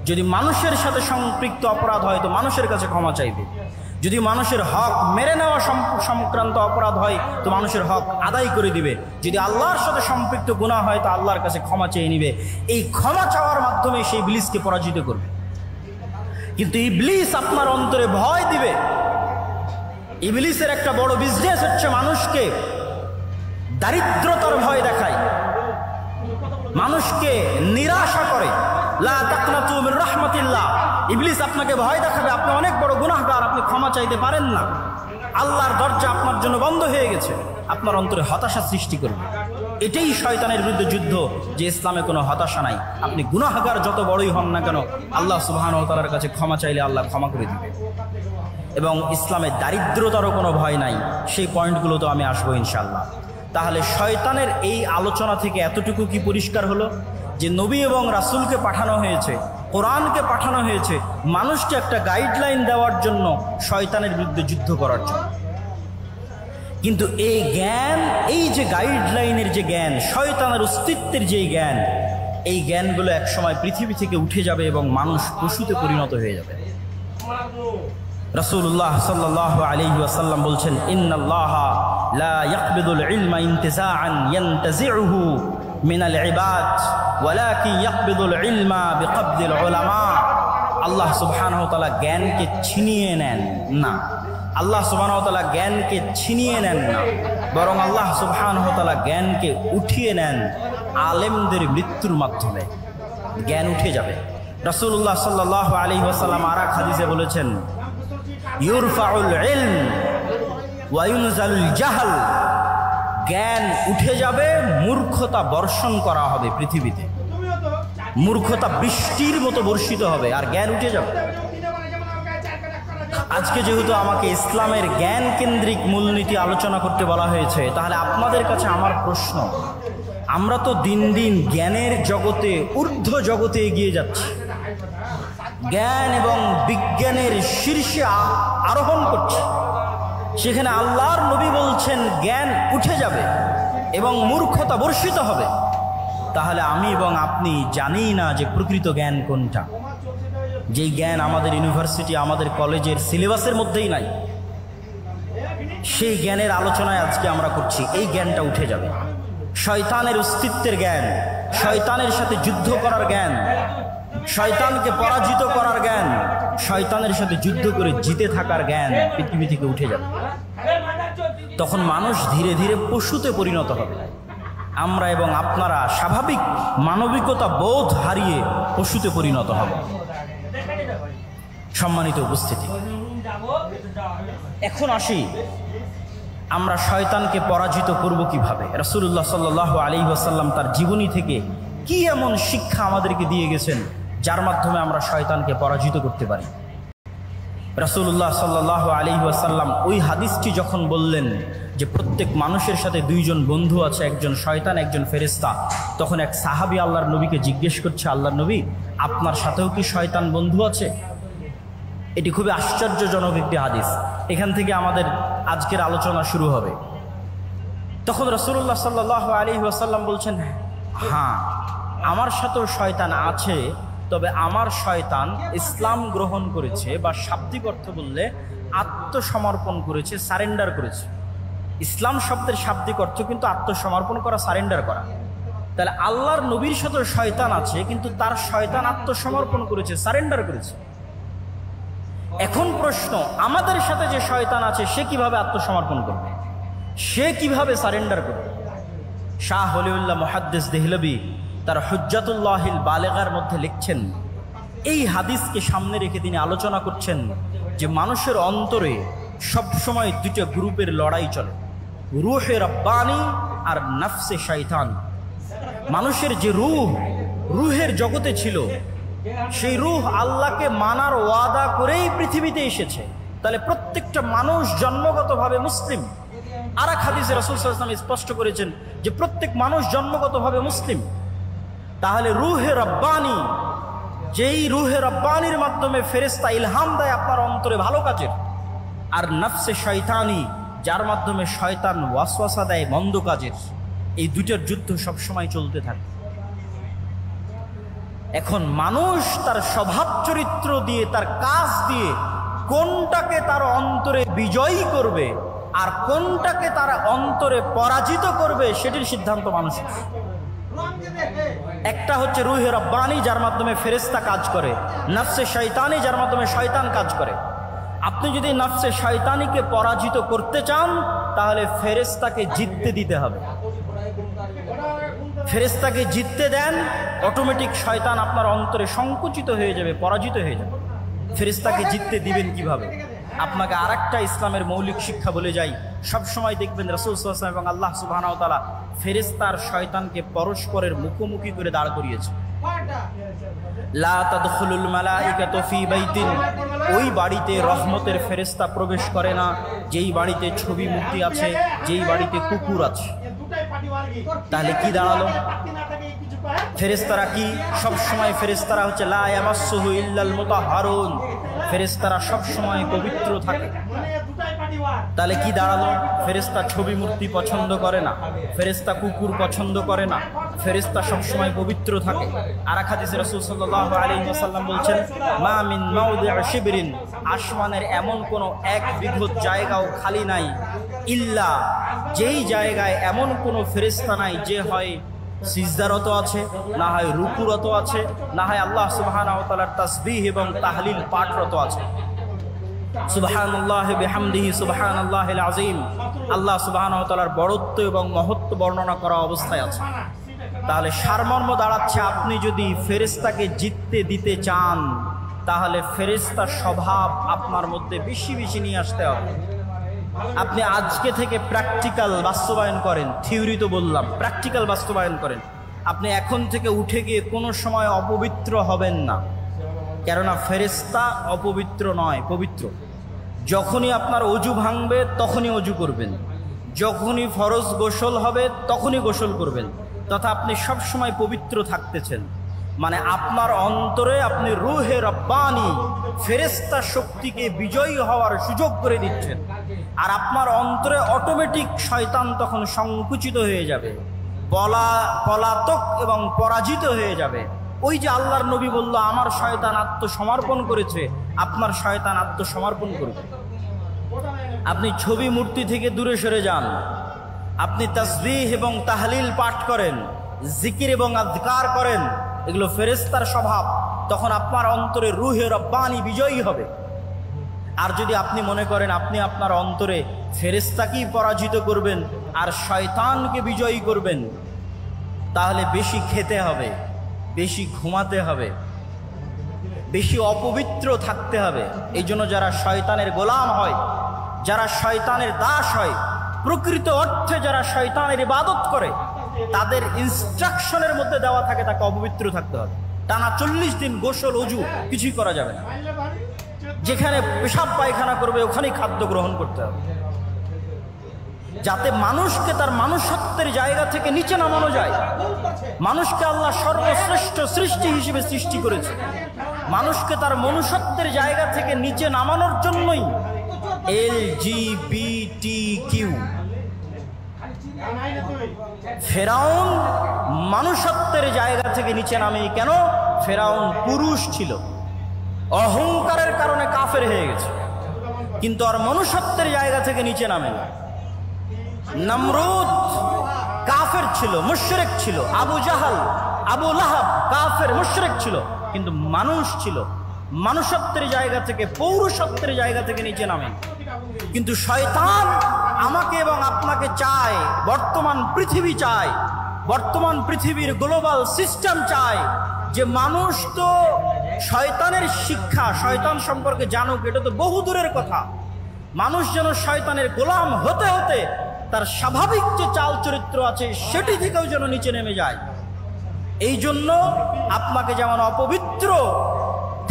যদি মানুষের সাথে সম্পৃক্ত অপরাধ হয় তো মানুষের কাছে ক্ষমা চাইবে, যদি মানুষের হক মেরে নেওয়া সংক্রান্ত অপরাধ হয় তো মানুষের হক আদায় করে দিবে, যদি আল্লাহর সাথে সম্পৃক্ত গুনাহ হয় তো আল্লাহর কাছে ক্ষমা চেয়ে নিবে। এই ক্ষমা চাওয়ার মাধ্যমে সেই ইবলিসকে পরাজিত করবে। কিন্তু ইবলিস আপনার অন্তরে ভয় দিবে। ইবলিসের একটা বড় বিজনেস হচ্ছে মানুষকে দারিদ্রতার ভয় দেখায়, মানুষকে নিরাশা করে। লা তাকনাতু মির রাহমাতিল্লাহ। ইবলিস আপনাকে ভয় দেখাবে, আপনি অনেক বড় গুনাহগার, আপনি ক্ষমা চাইতে পারেন না, আল্লাহর দরজা আপনার জন্য বন্ধ হয়ে গেছে, আপনার অন্তরে হতাশা সৃষ্টি করবে। এটাই শয়তানের বিরুদ্ধে যুদ্ধ, যে ইসলামে কোনো হতাশা নাই। আপনি গুনাহগার যত বড়ই হন না কেন, আল্লাহ সুবহানাহু ওয়া তাআলার কাছে ক্ষমা চাইলে আল্লাহ ক্ষমা করে দিবে। এবং ইসলামে দারিদ্রতারও কোনো ভয় নাই। সেই পয়েন্টগুলো তো আমি আসবো ইনশাআল্লাহ। তাহলে শয়তানের এই আলোচনা থেকে এতটুকু কি পরিষ্কার হলো যে নবী এবং রাসূলকে পাঠানো হয়েছে, কোরআনকে পাঠানো হয়েছে মানুষকে একটা গাইডলাইন দেওয়ার জন্য, শয়তানের বিরুদ্ধে যুদ্ধ করার জন্য। কিন্তু এই জ্ঞান, এই যে গাইডলাইনের যে জ্ঞান, শয়তানের অস্তিত্বের যে জ্ঞান, এই জ্ঞানগুলো একসময় পৃথিবী থেকে উঠে যাবে এবং মানুষ পশুতে পরিণত হয়ে যাবে। রাসূলুল্লাহ সাল্লাল্লাহু আলাইহি ওয়াসাল্লাম বলছেন, ইন্নাল্লাহা লা ইয়াকবিদুল ইলমা ইনতিজাআন ইয়ানতাজিউহু মিনাল ইবাদ ওয়ালাকিন ইয়াকবিদুল ইলমা বিকবদিল উলামা। আল্লাহ সুবহানাহু ওয়া তাআলা জ্ঞানকে ছিনিয়ে নেন না, আল্লাহ সুবহানাহু ওয়া তাআলা জ্ঞানকে ছিনিয়ে নেন না, বরং আল্লাহ সুবহানাহু ওয়া তাআলা জ্ঞানকে উঠিয়ে নেন আলেমদের মৃত্যুর মাধ্যমে। জ্ঞান উঠে যাবে। রাসূলুল্লাহ সাল্লাল্লাহু আলাইহি ওয়াসাল্লাম আর এক হাদিসে বলেছেন, ইউরফাউল ইলম ওয়া ইউনজালুল জাহল। জ্ঞান উঠে যাবে, মূর্খতা বর্ষণ করা হবে পৃথিবীতে, মূর্খতা বৃষ্টির মতো বর্ষিত হবে, আর জ্ঞান উঠে যাবে। আজকে যেহেতু আমাকে ইসলামের জ্ঞান কেন্দ্রিক মূলনীতি আলোচনা করতে বলা হয়েছে, তাহলে আপনাদের কাছে আমার প্রশ্ন, আমরা তো দিন দিন জ্ঞানের জগতে, ঊর্ধ্ব জগতে এগিয়ে যাচ্ছি, জ্ঞান এবং বিজ্ঞানের শীর্ষে আরোহণ করছি, সেখানে আল্লাহর নবী বলছেন জ্ঞান উঠে যাবে এবং মূর্খতা বর্ষিত হবে। তাহলে আমি এবং আপনি জানি না যে প্রকৃত জ্ঞান কোনটা, যেই জ্ঞান আমাদের ইউনিভার্সিটি, আমাদের কলেজের সিলেবাসের মধ্যেই নাই, সেই জ্ঞানের আলোচনায় আজকে আমরা করছি। এই জ্ঞানটা উঠে যাবে। শয়তানের অস্তিত্বের জ্ঞান, শয়তানের সাথে যুদ্ধ করার জ্ঞান, শয়তানকে পরাজিত করার জ্ঞান, শয়তানের সাথে যুদ্ধ করে জিতে থাকার জ্ঞান পৃথিবী থেকে উঠে যাবে। তখন মানুষ ধীরে ধীরে পশুতে পরিণত হবে। আমরা এবং আপনারা স্বাভাবিক মানবিকতা বোধ হারিয়ে পশুতে পরিণত হব। সম্মানিত উপস্থিতি, এখন আসি আমরা শয়তানকে পরাজিত করব কিভাবে। রাসূলুল্লাহ সাল্লাল্লাহু আলাইহি ওয়াসাল্লাম তার জীবনী থেকে কি এমন শিক্ষা আমাদেরকে দিয়ে গেছেন যার মাধ্যমে আমরা শয়তানকে পরাজিত করতে পারি। রাসূলুল্লাহ সাল্লাল্লাহু আলাইহি ওয়াসাল্লাম ওই হাদিসটি যখন বললেন যে প্রত্যেক মানুষের সাথে দুইজন বন্ধু আছে, একজন শয়তান, একজন ফেরেশতা, তখন এক সাহাবী আল্লাহর নবীকে জিজ্ঞেস করছে, আল্লাহর নবী, আপনার সাথেও কি শয়তান বন্ধু আছে? এটি খুবই আশ্চর্যজনক একটি হাদিস। এখান থেকে আমাদের আজকের আলোচনা শুরু হবে। তখন রাসূলুল্লাহ সাল্লাল্লাহু আলাইহি ওয়াসাল্লাম বলছেন, হ্যাঁ, আমার সাথেও শয়তান আছে, তবে আমার শয়তান ইসলাম গ্রহণ করেছে, বা শাব্দিক অর্থ বললে আত্মসমর্পণ করেছে, সারেন্ডার করেছে। ইসলাম শব্দের শাব্দিক অর্থ কিন্তু আত্মসমর্পণ করা, সারেন্ডার করা। তাহলে আল্লাহর নবীর সাথেও শয়তান আছে, কিন্তু তার শয়তান আত্মসমর্পণ করেছে, সারেন্ডার করেছে। এখন প্রশ্ন, আমাদের সাথে যে শয়তান আছে সে কিভাবে আত্মসমর্পণ করবে, সে কিভাবে সারেন্ডার করবে? শাহ ওলিউল্লাহ মুহাদ্দিস দেহলভী তার হুজ্জাতুল্লাহিল বালেগার মধ্যে লিখছেন, এই হাদিসকে সামনে রেখে তিনি আলোচনা করছেন যে মানুষের অন্তরে সবসময় দুটো গ্রুপের লড়াই চলে, রূহে রব্বানি আর নফসে শয়তান। মানুষের যে রুহের জগতে ছিল, সেই রূহ আল্লাহকে মানার ওয়াদা করেই পৃথিবীতে এসেছে, তাহলে প্রত্যেকটা মানুষ জন্মগতভাবে মুসলিম। আর এক হাদিসে রাসূল সাল্লাল্লাহু আলাইহি ওয়াসাল্লাম স্পষ্ট করেছেন যে প্রত্যেক মানুষ জন্মগতভাবে মুসলিম। তাহলে রুহে রব্বানি, যেই রুহে রব্বানির মাধ্যমে ফেরেশতা ইলহাম দেয় আপনার অন্তরে ভালো কাজের, আর নফসে শয়তানি, যার মাধ্যমে শয়তান ওয়াসওয়াসা দেয় মন্দ কাজের, এই দুইটার যুদ্ধ সবসময় চলতে থাকে। এখন মানুষ তার স্বভাব চরিত্র দিয়ে, তার কাজ দিয়ে কোনটাকে তার অন্তরে বিজয়ী করবে আর কোনটাকে তার অন্তরে পরাজিত করবে, সেটির সিদ্ধান্ত মানুষের। একটা হচ্ছে রুহে রব্বানি, যার মাধ্যমে ফেরেশতা কাজ করে, নফসে শয়তানি, যার মাধ্যমে শয়তান কাজ করে। আপনি যদি নফসে শয়তানিকে পরাজিত করতে চান, তাহলে ফেরেশতাকে জিততে দিতে হবে। ফেরেশতাকে জিততে দেন, অটোমেটিক শয়তান আপনার অন্তরে সংকুচিত হয়ে যাবে, পরাজিত হয়ে যাবে। ফেরেশতাকে জিততে দিবেন কিভাবে? আপনাকে আরেকটা ইসলামের মৌলিক শিক্ষা বলে যাই। সবসময় দেখবেন রাসূল সাল্লাল্লাহু আলাইহি ওয়াসাল্লাম এবং আল্লাহ সুবহানাহু ওয়া তাআলা ফেরেশতার শয়তানকে পরস্পরের মুখোমুখি করে দাঁড় করিয়েছে। লা তাদখুলুল মালাইকাতু ফি বাইতিন, ওই বাড়িতে রহমতের ফেরেশতা প্রবেশ করে না যেই বাড়িতে ছবি মূর্তি আছে, যেই বাড়িতে কুকুর আছে। তাহলে কি দাঁড়ালো? ফেরেশতারা কি সবসময়? ফেরেশতারা হচ্ছে লা ইয়ামাসসুহু ইল্লাল মুতাহহারুন, ফেরেশতারা সবসময় পবিত্র থাকে। তাহলে কি দাঁড়ালো? ফেরেশতা ছবি মূর্তি পছন্দ করে না, ফেরেশতা কুকুর পছন্দ করে না, ফেরেশতা সবসময় পবিত্র থাকে। আর এক হাদিসে রাসূল সাল্লাল্লাহু আলাইহি ওয়াসাল্লাম বলছেন, মা মিন মাউদিআ শিবরিন, আসমানের এমন কোনো এক বিঘত জায়গাও খালি নাই, ইল্লা, যেই জায়গায় এমন কোনো ফেরেশতা নাই যে হয় সিজদারত আছে, না হয় রুকুরত আছে, না হয় আল্লাহ সুবহানাহু ওয়া তাআলার তাসবিহ এবং তাহলিল পাঠরত আছে। সুবহানাল্লাহি বিহামদিহি সুবহানাল্লাহিল আযীম, আল্লাহ সুবহানাহু ওয়া তাআলার বড়ত্ব এবং মহত্ব বর্ণনা করা অবস্থায় আছে। তাহলে সারমর্ম দাঁড়াচ্ছে, আপনি যদি ফেরেশতাকে জিততে দিতে চান, তাহলে ফেরেশতার স্বভাব আপনার মধ্যে বেশি বেশি নিয়ে আসতে হবে। আপনি আজকে থেকে প্র্যাকটিক্যাল বাস্তবায়ন করেন, থিওরি তো বললাম, প্র্যাকটিক্যাল বাস্তবায়ন করেন। আপনি এখন থেকে উঠে গিয়ে কোনো সময় অপবিত্র হবেন না, কেননা ফেরেশতা অপবিত্র নয়, পবিত্র। যখনই আপনার অজু ভাঙবে তখনই অজু করবেন, যখনই ফরজ গোসল হবে তখনই গোসল করবেন, তথা আপনি সব সময় পবিত্র থাকতেছেন। মানে আপনার অন্তরে আপনি রুহে রব্বানি, ফেরেশতা শক্তিকে বিজয়ী হওয়ার সুযোগ করে দিচ্ছেন। আর আপনার অন্তরে অটোমেটিক শয়তান তখন সংকুচিত হয়ে যাবে, পলাতক এবং পরাজিত হয়ে যাবে। ওই যে আল্লাহর নবী বলল, আমার শয়তান আত্মসমর্পণ করেছে, আপনার শয়তান আত্মসমর্পণ করবে। আপনি ছবি মূর্তি থেকে দূরে সরে যান, আপনি তাসবিহ এবং তাহলিল পাঠ করেন, জিকির এবং আযকার করেন, এগুলো ফেরেশতার স্বভাব। তখন আপনার অন্তরে রুহে রব্বানি বিজয়ী হবে। আর যদি আপনি মনে করেন আপনি আপনার অন্তরে ফেরেশতাকেই পরাজিত করবেন আর শয়তানকে বিজয়ী করবেন, তাহলে বেশি খেতে হবে, বেশি ঘুমাতে হবে, বেশি অপবিত্র থাকতে হবে। এই জন্য যারা শয়তানের গোলাম হয়, যারা শয়তানের দাস হয়, প্রকৃত অর্থে যারা শয়তানের ইবাদত করে, তাদের ইনস্ট্রাকশনের মধ্যে দেওয়া থাকে তাকে অপবিত্র থাকতে হবে। টানা 40 দিন গোসল অজু কিছুই করা যাবে না। যেখানে পেশাব পায়খানা করবে ওখানেই খাদ্য গ্রহণ করতে হবে, যাতে মানুষকে তার মনুষ্যত্বের জায়গা থেকে নিচে নামানো যায়। মানুষকে আল্লাহ সর্বশ্রেষ্ঠ সৃষ্টি হিসেবে সৃষ্টি করেছে, মানুষকে তার মনুষ্যত্বের জায়গা থেকে নিচে নামানোর জন্যই LGBTQ। ফেরাউন মানুষত্বের জায়গা থেকে নিচে নামে কেন? ফেরাউন পুরুষ ছিল, অহংকারের কারণে কাফের হয়ে গেছে, কিন্তু আর মনুষ্যত্বের জায়গা থেকে নিচে নামে না। নমরুদ কাফের ছিল, মুশরিক ছিল, আবু জাহাল, আবু লাহাব কাফের মুশরিক ছিল, কিন্তু মানুষ ছিল, মানুষত্বের জায়গা থেকে, পৌরুষত্বের জায়গা থেকে নিচে নামে। কিন্তু শয়তান আমাকে এবং আপনাকে চায়, বর্তমান পৃথিবী চায়, বর্তমান পৃথিবীর গ্লোবাল সিস্টেম চায় যে মানুষ তো শয়তানের শিক্ষা, শয়তান সম্পর্কে জানুক, এটা তো বহু দূরের কথা। মানুষ যেন শয়তানের গোলাম হতে হতে তার স্বাভাবিক যে চাল চরিত্র আছে সেটি থেকেও যেন নিচে নেমে যায়। এই জন্য আপনাকে যেমন অপবিত্র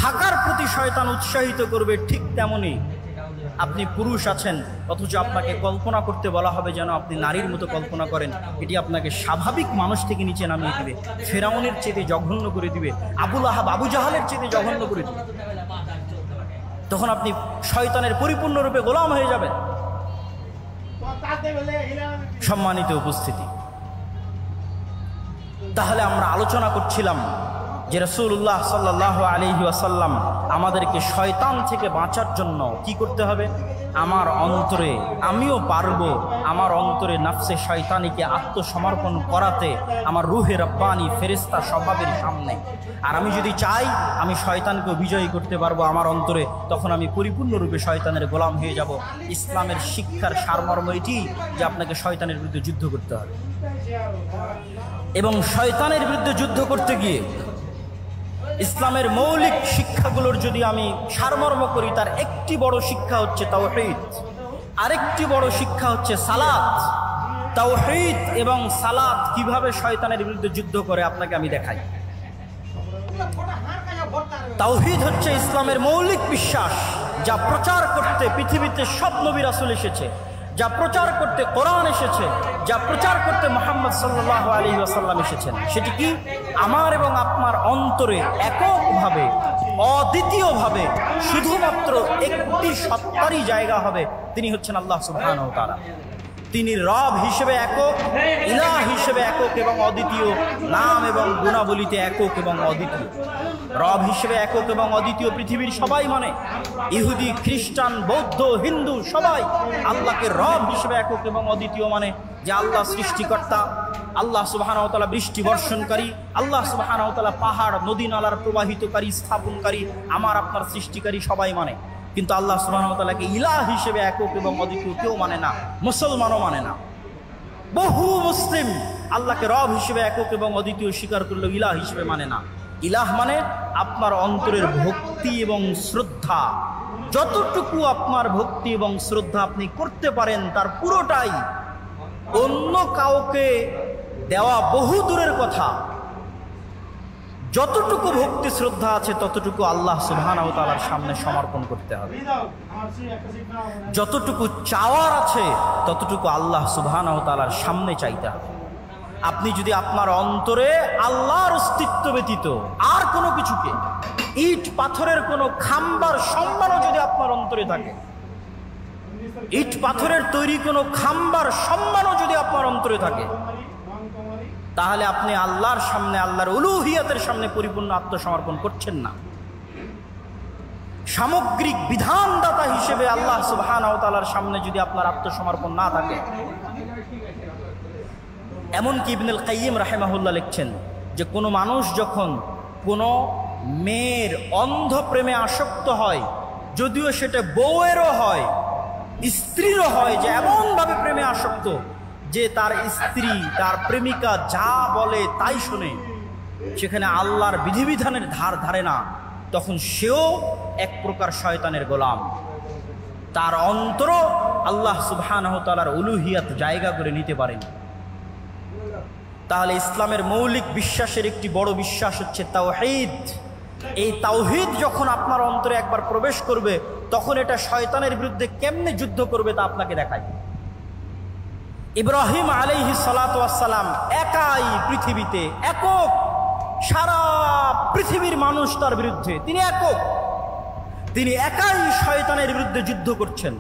থাকার প্রতি শয়তান উৎসাহিত করবে, ঠিক তেমনি আপনি পুরুষ আছেন, অথচ আপনাকে কল্পনা করতে বলা হবে যেন আপনি নারীর মতো কল্পনা করেন। এটি আপনাকে স্বাভাবিক মানুষ থেকে নিচে নামিয়ে দিবে, ফেরাউনের চেয়ে জঘন্য করে দিবে, আবুল আহাব আবু জাহালের চেয়ে জঘন্য করে দিবে। তখন আপনি শয়তানের পরিপূর্ণরূপে গোলাম হয়ে যাবেন। সম্মানিত উপস্থিতি, তাহলে আমরা আলোচনা করছিলাম যে রাসূলুল্লাহ সাল্লাল্লাহু আলাইহি ওয়াসাল্লাম আমাদেরকে শয়তান থেকে বাঁচার জন্য কি করতে হবে। আমার অন্তরে, আমিও পারবো আমার অন্তরে নাফসে শয়তানিকে আত্মসমর্পণ করাতে, আমার রুহে রব্বানি ফেরেশতা স্বভাবের সামনে। আর আমি যদি চাই আমি শয়তানকে বিজয়ী করতে পারবো আমার অন্তরে, তখন আমি পরিপূর্ণরূপে শয়তানের গোলাম হয়ে যাব। ইসলামের শিক্ষার সারমর্ম এটি যে আপনাকে শয়তানের বিরুদ্ধে যুদ্ধ করতে হবে। এবং শয়তানের বিরুদ্ধে যুদ্ধ করতে গিয়ে ইসলামের মৌলিক শিক্ষাগুলোর যদি আমি সারমর্ম করি, তার একটি বড় শিক্ষা হচ্ছে তাওহীদ, আরেকটি বড় শিক্ষা হচ্ছে সালাত। তাওহীদ এবং সালাত কিভাবে শয়তানের বিরুদ্ধে যুদ্ধ করে আপনাকে আমি দেখাই। তাওহীদ হচ্ছে ইসলামের মৌলিক বিশ্বাস, যা প্রচার করতে পৃথিবীতে সব নবী রাসূল এসেছে, যা প্রচার করতে কোরআন এসেছে, যা প্রচার করতে মুহাম্মদ সাল্লাল্লাহু আলাইহি ওয়াসাল্লাম এসেছেন। সেটি কি? আমার এবং আপনার অন্তরে এককভাবে, অদ্বিতীয়ভাবে শুধুমাত্র একটি সত্তারই জায়গা হবে, তিনি হচ্ছেন আল্লাহ সুবহানাহু ওয়া তাআলা। তিনি রব হিসেবে একক, ইলাহ হিসেবে একক এবং অদ্বিতীয়, নাম এবং গুণাবলীতে একক এবং অদ্বিতীয়। রব হিসেবে একক এবং অদ্বিতীয় পৃথিবীর সবাই মানে, ইহুদি, খ্রিস্টান, বৌদ্ধ, হিন্দু সবাই আল্লাহকে রব হিসেবে একক এবং অদ্বিতীয় মানে, যে আল্লাহ সৃষ্টিকর্তা, আল্লাহ সুবহানাহু ওয়া তাআলা বৃষ্টি বর্ষণকারী, আল্লাহ সুবহানাহু ওয়া তাআলা পাহাড় নদী নালার প্রবাহিতকারী, স্থাপনকারী, আমার আপনার সৃষ্টিকারী সবাই মানে। কিন্তু আল্লাহ সুবহানাহু ওয়া তাআলাকে ইলাহ হিসেবে একক এবং অদ্বিতীয় কেউ মানে না, মুসলমানও মানে না। বহু মুসলিম আল্লাহকে রব হিসেবে একক এবং অদ্বিতীয় স্বীকার করলেও ইলাহ হিসেবে মানে না। ইলাহ মানে আপনার অন্তরের ভক্তি এবং শ্রদ্ধা, যতটুকু আপনার ভক্তি এবং শ্রদ্ধা আপনি করতে পারেন তার পুরোটাই, অন্য কাউকে দেওয়া বহু দূরের কথা, যতটুকু ভক্তি শ্রদ্ধা আছে ততটুকু আল্লাহ সুবহানাহু ওয়া তাআলার সামনে সমর্পণ করতে হবে। যতটুকু চাওয়ার আছে ততটুকু আল্লাহ সুবহানাহু ওয়া তাআলার সামনে চাইতে হবে। আপনি যদি আপনার অন্তরে আল্লাহর অস্তিত্ব ব্যতীত আর কোনো কিছুকে, ইট পাথরের কোনো খাম্বার সম্মানও যদি আপনার অন্তরে থাকে, ইট পাথরের তৈরি কোনো খাম্বার সম্মানও যদি আপনার অন্তরে থাকে, তাহলে আপনি আল্লাহর সামনে, আল্লাহর উলুহিয়াতের সামনে পরিপূর্ণ আত্মসমর্পণ করছেন না। সামগ্রিক বিধানদাতা হিসেবে আল্লাহ সুবহানাহু ওয়া তাআলার সামনে যদি আপনার আত্মসমর্পণ না থাকে, এমনকি ইবনুল কাইয়িম রাহিমাহুল্লাহ লিখছেন যে কোনো মানুষ যখন কোনো মেয়ের অন্ধ প্রেমে আসক্ত হয়, যদিও সেটা বউয়েরও হয়, স্ত্রীরও হয়, যে এমনভাবে প্রেমে আসক্ত যে তার স্ত্রী, তার প্রেমিকা যা বলে তাই শোনে, সেখানে আল্লাহর বিধিবিধানের ধার ধারে না, তখন সেও এক প্রকার শয়তানের গোলাম। তার অন্তর আল্লাহ সুবহানাহু ওয়া তাআলার উলুহিয়াত জায়গা করে নিতে পারেনি। তাহলে ইসলামের মৌলিক বিশ্বাসের একটি বড় বিশ্বাস হচ্ছে তাওহীদ। এই তাওহীদ যখন আপনার অন্তরে একবার প্রবেশ করবে, তখন এটা শয়তানের বিরুদ্ধে কেমনে যুদ্ধ করবে তা আপনাকে দেখায়। ইব্রাহিম আলাইহিস সালাতু ওয়াস সালাম একাই পৃথিবীতে, একক, সারা পৃথিবীর মানুষ তার বিরুদ্ধে, তিনি একক, তিনি একাই শয়তানের বিরুদ্ধে যুদ্ধ করছেন।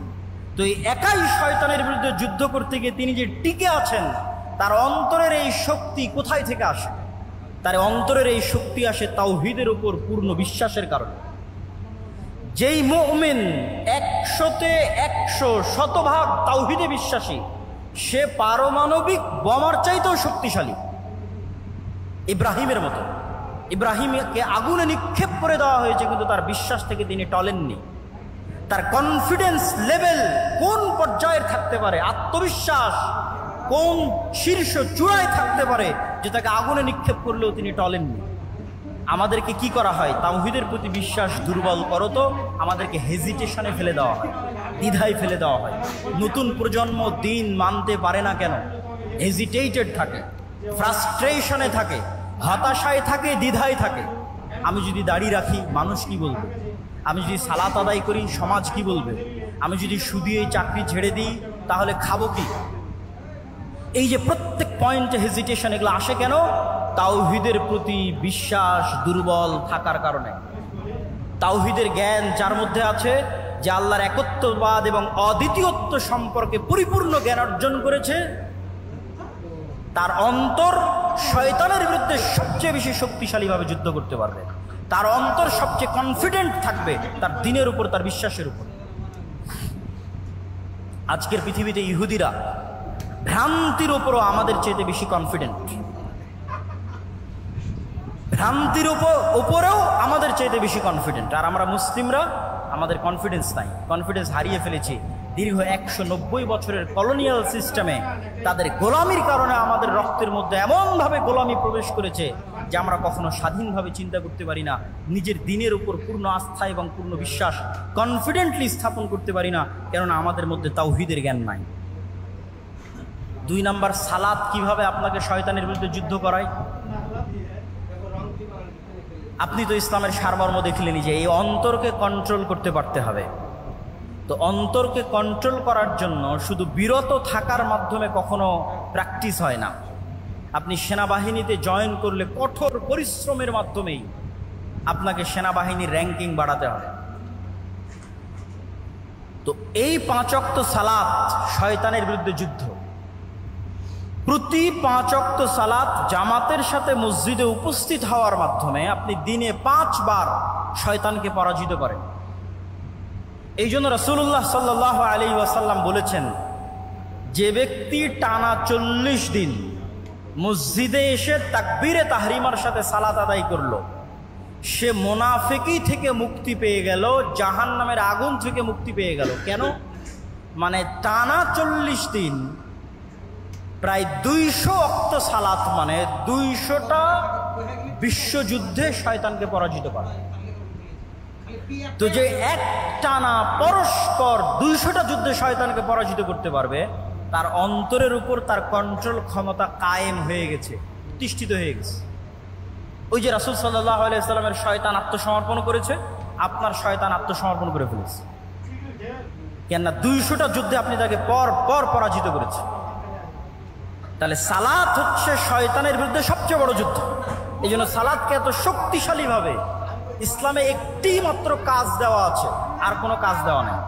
তো এই একাই শয়তানের বিরুদ্ধে যুদ্ধ করতে গিয়ে তিনি যে টিকে আছেন, তার অন্তরের এই শক্তি কোথায় থেকে আসে? তার অন্তরের এই শক্তি আসে তাওহীদের উপর পূর্ণ বিশ্বাসের কারণে। যেই মুমিন 100-তে 100 শতভাগ তাওহীদে বিশ্বাসী, সে পারমাণবিক বোমার চাইতেও শক্তিশালী। ইব্রাহিমের মতো, ইব্রাহিমকে আগুনে নিক্ষেপ করে দেওয়া হয়েছে, কিন্তু তার বিশ্বাস থেকে তিনি টলেননি। তার কনফিডেন্স লেভেল কোন পর্যায়ে থাকতে পারে, আত্মবিশ্বাস কোন শীর্ষ চূড়ায় থাকতে পারে যে তাকে আগুনে নিক্ষেপ করলেও তিনি টলেননি। আমাদেরকে কি করা হয়? তাওহীদের প্রতি বিশ্বাস দুর্বল করো তো আমাদেরকে হেজিটেশনে ফেলে দেওয়া হয়, দ্বিধায় ফেলে দেওয়া হয়। নতুন প্রজন্ম দিন মানতে পারে না কেন? হেজিটেটেড থাকে, ফ্রাস্ট্রেশনে থাকে, হতাশায় থাকে, দ্বিধায় থাকে। আমি যদি দাড়ি রাখি মানুষ কি বলবে? আমি যদি সালাত আদায় করি সমাজ কি বলবে? আমি যদি সুদী এই চাকরি ছেড়ে দিই তাহলে খাবো কি? এই যে প্রত্যেক পয়েন্টে হেজিটেশন, এগুলো আসে কেন? তাওহীদের প্রতি বিশ্বাস দুর্বল থাকার কারণে। তাওহীদের জ্ঞান যার মধ্যে আছে, যে আল্লাহর একত্ববাদ এবং অদ্বিতীয়ত্ব সম্পর্কে পরিপূর্ণ জ্ঞান অর্জন করেছে, তার অন্তর শয়তানের বিরুদ্ধে সবচেয়ে বেশি শক্তিশালীভাবে যুদ্ধ করতে পারবে। তার অন্তর সবচেয়ে কনফিডেন্ট থাকবে তার দ্বীনের উপর, তার বিশ্বাসের উপর। আজকের পৃথিবীতে ইহুদিরা ভ্রান্তির উপরও আমাদের চেয়ে বেশি কনফিডেন্ট, ভ্রান্তির উপরেও আমাদের চেয়ে বেশি কনফিডেন্ট। আর আমরা মুসলিমরা, আমাদের কনফিডেন্স নাই, কনফিডেন্স হারিয়ে ফেলেছি। দীর্ঘ 190 বছরের কলোনিয়াল সিস্টেমে তাদের গোলামির কারণে আমাদের রক্তের মধ্যে এমনভাবে গোলামি প্রবেশ করেছে যে আমরা কখনো স্বাধীনভাবে চিন্তা করতে পারি না, নিজের দ্বীনের উপর পূর্ণ আস্থা এবং পূর্ণ বিশ্বাস কনফিডেন্টলি স্থাপন করতে পারি না, কেননা আমাদের মধ্যে তাওহীদের জ্ঞান নাই। 2 নাম্বার, সালাত কিভাবে আপনাকে শয়তানের বিরুদ্ধে যুদ্ধ করায়। আপনি তো ইসলামের সারমর্ম দেখলেনই যে এই অন্তরকে কন্ট্রোল করতে পারতে হবে। তো অন্তরকে কন্ট্রোল করার জন্য শুধু বিরত থাকার মাধ্যমে কখনো প্র্যাকটিস হয় না। আপনি সেনাবাহিনীতে জয়েন করলে কঠোর পরিশ্রমের মাধ্যমেই আপনাকে সেনাবাহিনীর র্যাঙ্কিং বাড়াতে হবে। তো এই 5 ওয়াক্ত সালাত শয়তানের বিরুদ্ধে যুদ্ধ। প্রতি 5 ওয়াক্ত সালাত জামাতের সাথে মসজিদে উপস্থিত হওয়ার মাধ্যমে আপনি দিনে 5 বার শয়তানকে পরাজিত করেন। এই জন্য রাসূলুল্লাহ সাল্লাল্লাহু আলাইহি ওয়াসাল্লাম বলেছেন, যে ব্যক্তি টানা 40 দিন মসজিদে এসে তাকবীরে তাহরিমার সাথে সালাত আদায় করলো, সে মুনাফিকি থেকে মুক্তি পেয়ে গেল, জাহান্নামের আগুন থেকে মুক্তি পেয়ে গেল। কেন? মানে টানা 40 দিন প্রায় 200 ওয়াক্ত সালাত, মানে 200টা বিশ্বযুদ্ধে শয়তানকে পরাজিত করা। তো যে এক টানা পরস্পর 200টা যুদ্ধে শয়তানকে পরাজিত করতে পারবে, তার অন্তরের উপর তার কন্ট্রোল ক্ষমতা কায়েম হয়ে গেছে, প্রতিষ্ঠিত হয়ে গেছে। ওই যে রাসূল সাল্লাল্লাহু আলাইহি ওয়াসাল্লামের শয়তান আত্মসমর্পণ করেছে, আপনার শয়তান আত্মসমর্পণ করে ফেলেছে। কেননা 200টা যুদ্ধে আপনি তাকে পর পর পরাজিত করেছেন। তাহলে সালাত হচ্ছে শয়তানের বিরুদ্ধে সবচেয়ে বড় যুদ্ধ। এই জন্য সালাতকে এত শক্তিশালীভাবে ইসলামে একটি মাত্র কাজ দেওয়া আছে, আর কোনো কাজ দেওয়া নেই।